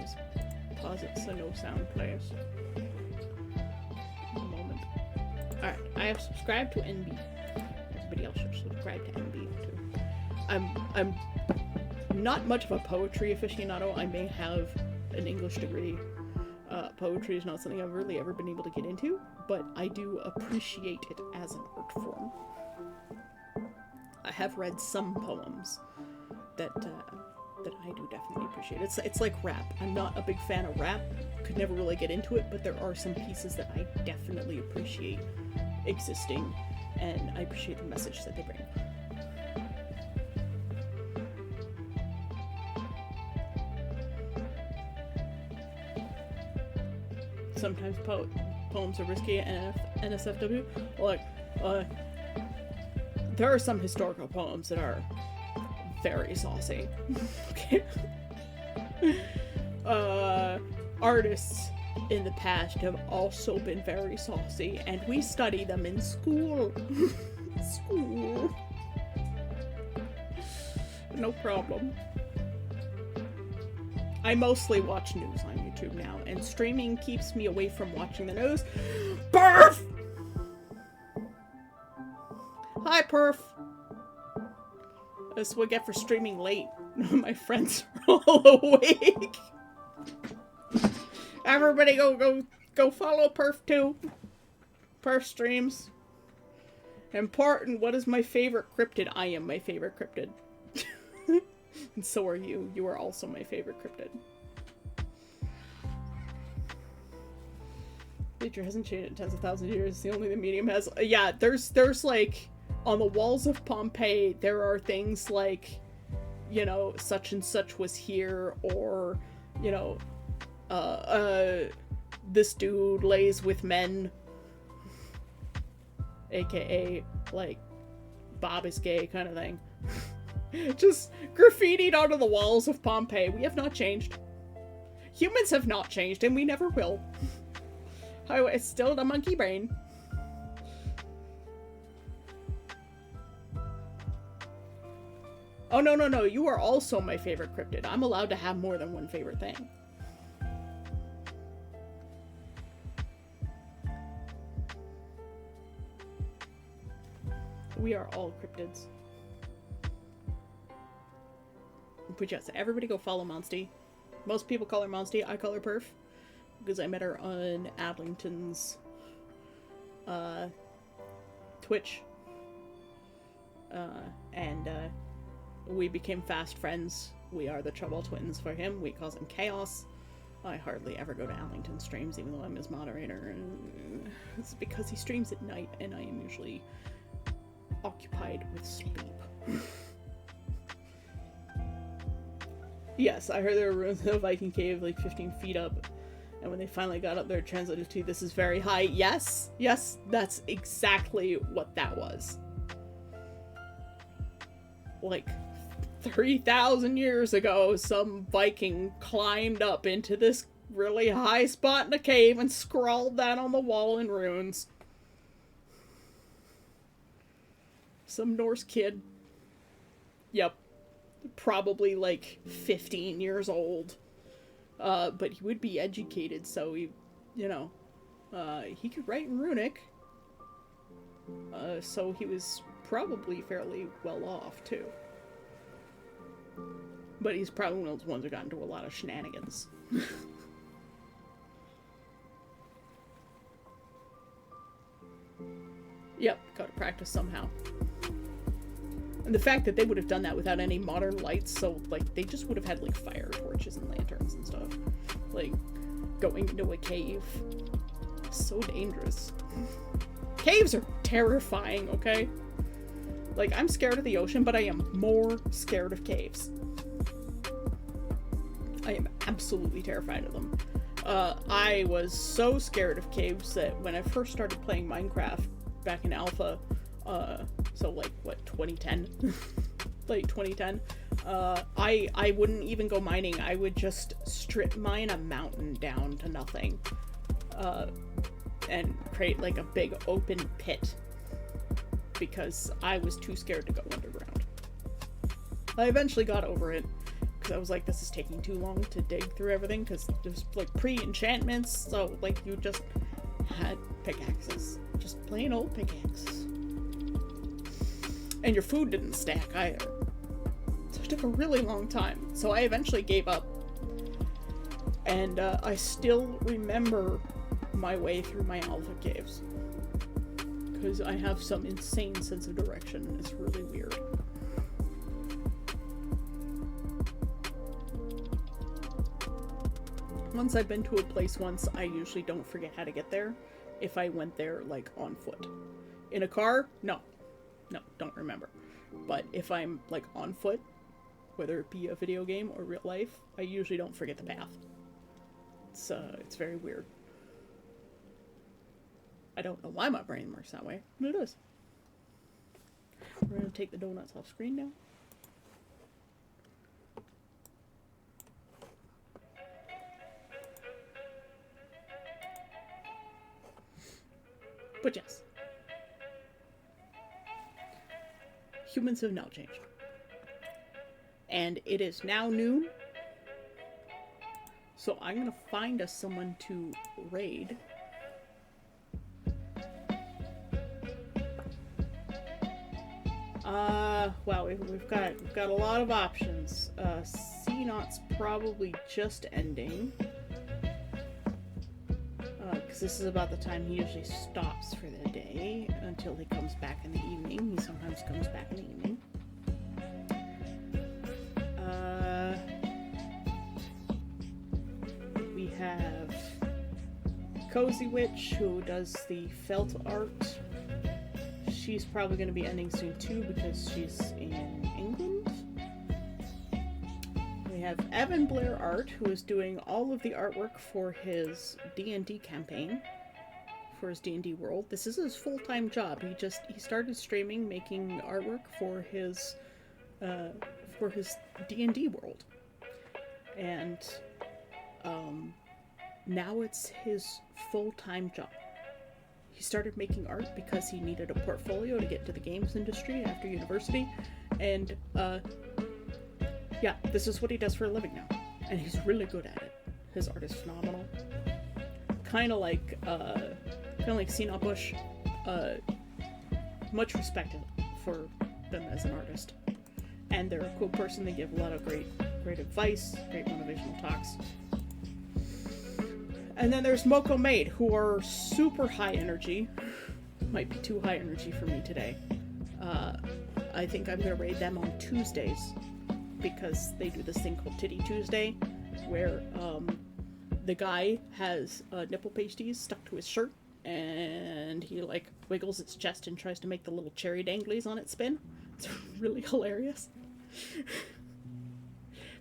Just pause it so no sound plays. A moment. Alright, I have subscribed to NB. Everybody else should subscribe to NB too. I'm not much of a poetry aficionado. I may have an English degree. Poetry is not something I've really ever been able to get into, but I do appreciate it as an art form. I have read some poems that I do definitely appreciate. It's like rap. I'm not a big fan of rap. Could never really get into it, but there are some pieces that I definitely appreciate existing, and I appreciate the message that they bring. Sometimes poems are risky and NSFW. Like, there are some historical poems that are very saucy. Okay. Artists in the past have also been very saucy, and we study them in school. School. No problem. I mostly watch news on YouTube now, and streaming keeps me away from watching the news. Perf! Hi, Perf! That's what I get for streaming late. My friends are all awake. Everybody go follow Perf too. Perf streams. Important, what is my favorite cryptid? I am my favorite cryptid. And so are you. You are also my favorite cryptid. Nature hasn't changed in tens of thousands of years. It's the only the medium has. Yeah, there's like, on the walls of Pompeii, there are things like, you know, such and such was here, or, you know, this dude lays with men. AKA, like, Bob is gay kind of thing. Just graffitied onto the walls of Pompeii. We have not changed. Humans have not changed, and we never will. Oh, it's still the monkey brain. Oh, no, no, no. You are also my favorite cryptid. I'm allowed to have more than one favorite thing. We are all cryptids. But yes, everybody go follow Monsty. Most people call her Monsty. I call her Perf. Because I met her on Adlington's Twitch. And we became fast friends. We are the Trouble Twins for him. We call him Chaos. I hardly ever go to Adlington streams, even though I'm his moderator. And it's because he streams at night, and I am usually occupied with sleep. Yes, I heard there were ruins of a Viking cave like 15 feet up, and when they finally got up there, it translated to "this is very high." Yes, yes, that's exactly what that was. Like 3,000 years ago, some Viking climbed up into this really high spot in a cave and scrawled that on the wall in runes. Some Norse kid. Yep. Probably like 15 years old. But he would be educated, so he, you know, he could write in runic. So he was probably fairly well off, too. But he's probably one of those ones who got into a lot of shenanigans. Yep, gotta practice somehow. And the fact that they would have done that without any modern lights, so, like, they just would have had, like, fire torches and lanterns and stuff. Like, going into a cave. So dangerous. Caves are terrifying, okay? Like, I'm scared of the ocean, but I am more scared of caves. I am absolutely terrified of them. I was so scared of caves that when I first started playing Minecraft back in alpha, so like, what, 2010? Like 2010, I wouldn't even go mining. I would just strip mine a mountain down to nothing, and create like a big open pit, because I was too scared to go underground. I eventually got over it, because I was like, this is taking too long to dig through everything, because there's like pre-enchantments, so like you just had pickaxes. Just plain old pickaxes. And your food didn't stack either. So it took a really long time. So I eventually gave up. And I still remember my way through my alpha caves. Because I have some insane sense of direction. It's really weird. Once I've been to a place once, I usually don't forget how to get there. If I went there, like, on foot. In a car? No. No, don't remember. But if I'm, like, on foot, whether it be a video game or real life, I usually don't forget the path. It's very weird. I don't know why my brain works that way, but it is. We're gonna take the donuts off screen now. But yes. Humans have now changed. And it is now noon. So I'm gonna find us someone to raid. Well, we've got a lot of options. CNOT's probably just ending. Because this is about the time he usually stops for the day until he comes back in the evening. He sometimes comes back in the evening. We have Cozy Witch, who does the felt art. She's probably going to be ending soon too, because she's in England. We have Evan Blair Art, who is doing all of the artwork for his D&D campaign, for his D&D world. This is his full-time job. He started streaming, making artwork for his D&D world, and now it's his full-time job. he started making art because he needed a portfolio to get into the games industry after university. And yeah, this is what he does for a living now. And he's really good at it. His art is phenomenal. Kind of like Sina Bush. Much respected for them as an artist. And they're a cool person. They give a lot of great advice, great motivational talks. And then there's Moko Maid, who are super high energy. Might be too high energy for me today. I think I'm going to raid them on Tuesdays, because they do this thing called Titty Tuesday, where the guy has nipple pasties stuck to his shirt, and he like wiggles its chest and tries to make the little cherry danglies on it spin. It's really hilarious.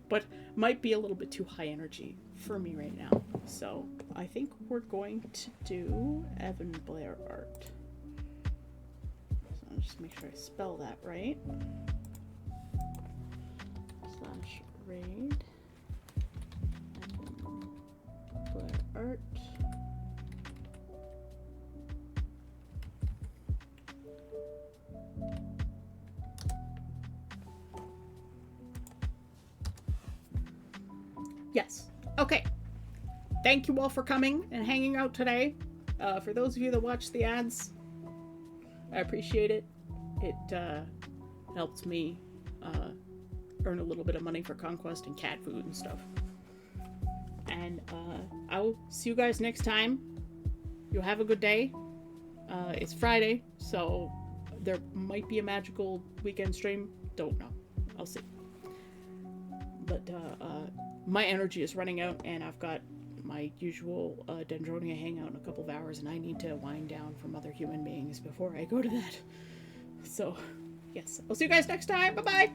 But might be a little bit too high energy for me right now. So I think we're going to do Evan Blair art. So I'll just make sure I spell that right. / raid Evan Blair art. Yes. Okay. Thank you all for coming and hanging out today. For those of you that watch the ads, I appreciate it. It helps me earn a little bit of money for Conquest and cat food and stuff. And I'll see you guys next time. You'll have a good day. It's Friday, so there might be a magical weekend stream. Don't know. I'll see. But my energy is running out, and I've got my usual Dendronia hangout in a couple of hours, and I need to wind down from other human beings before I go to that. So, yes. I'll see you guys next time. Bye-bye!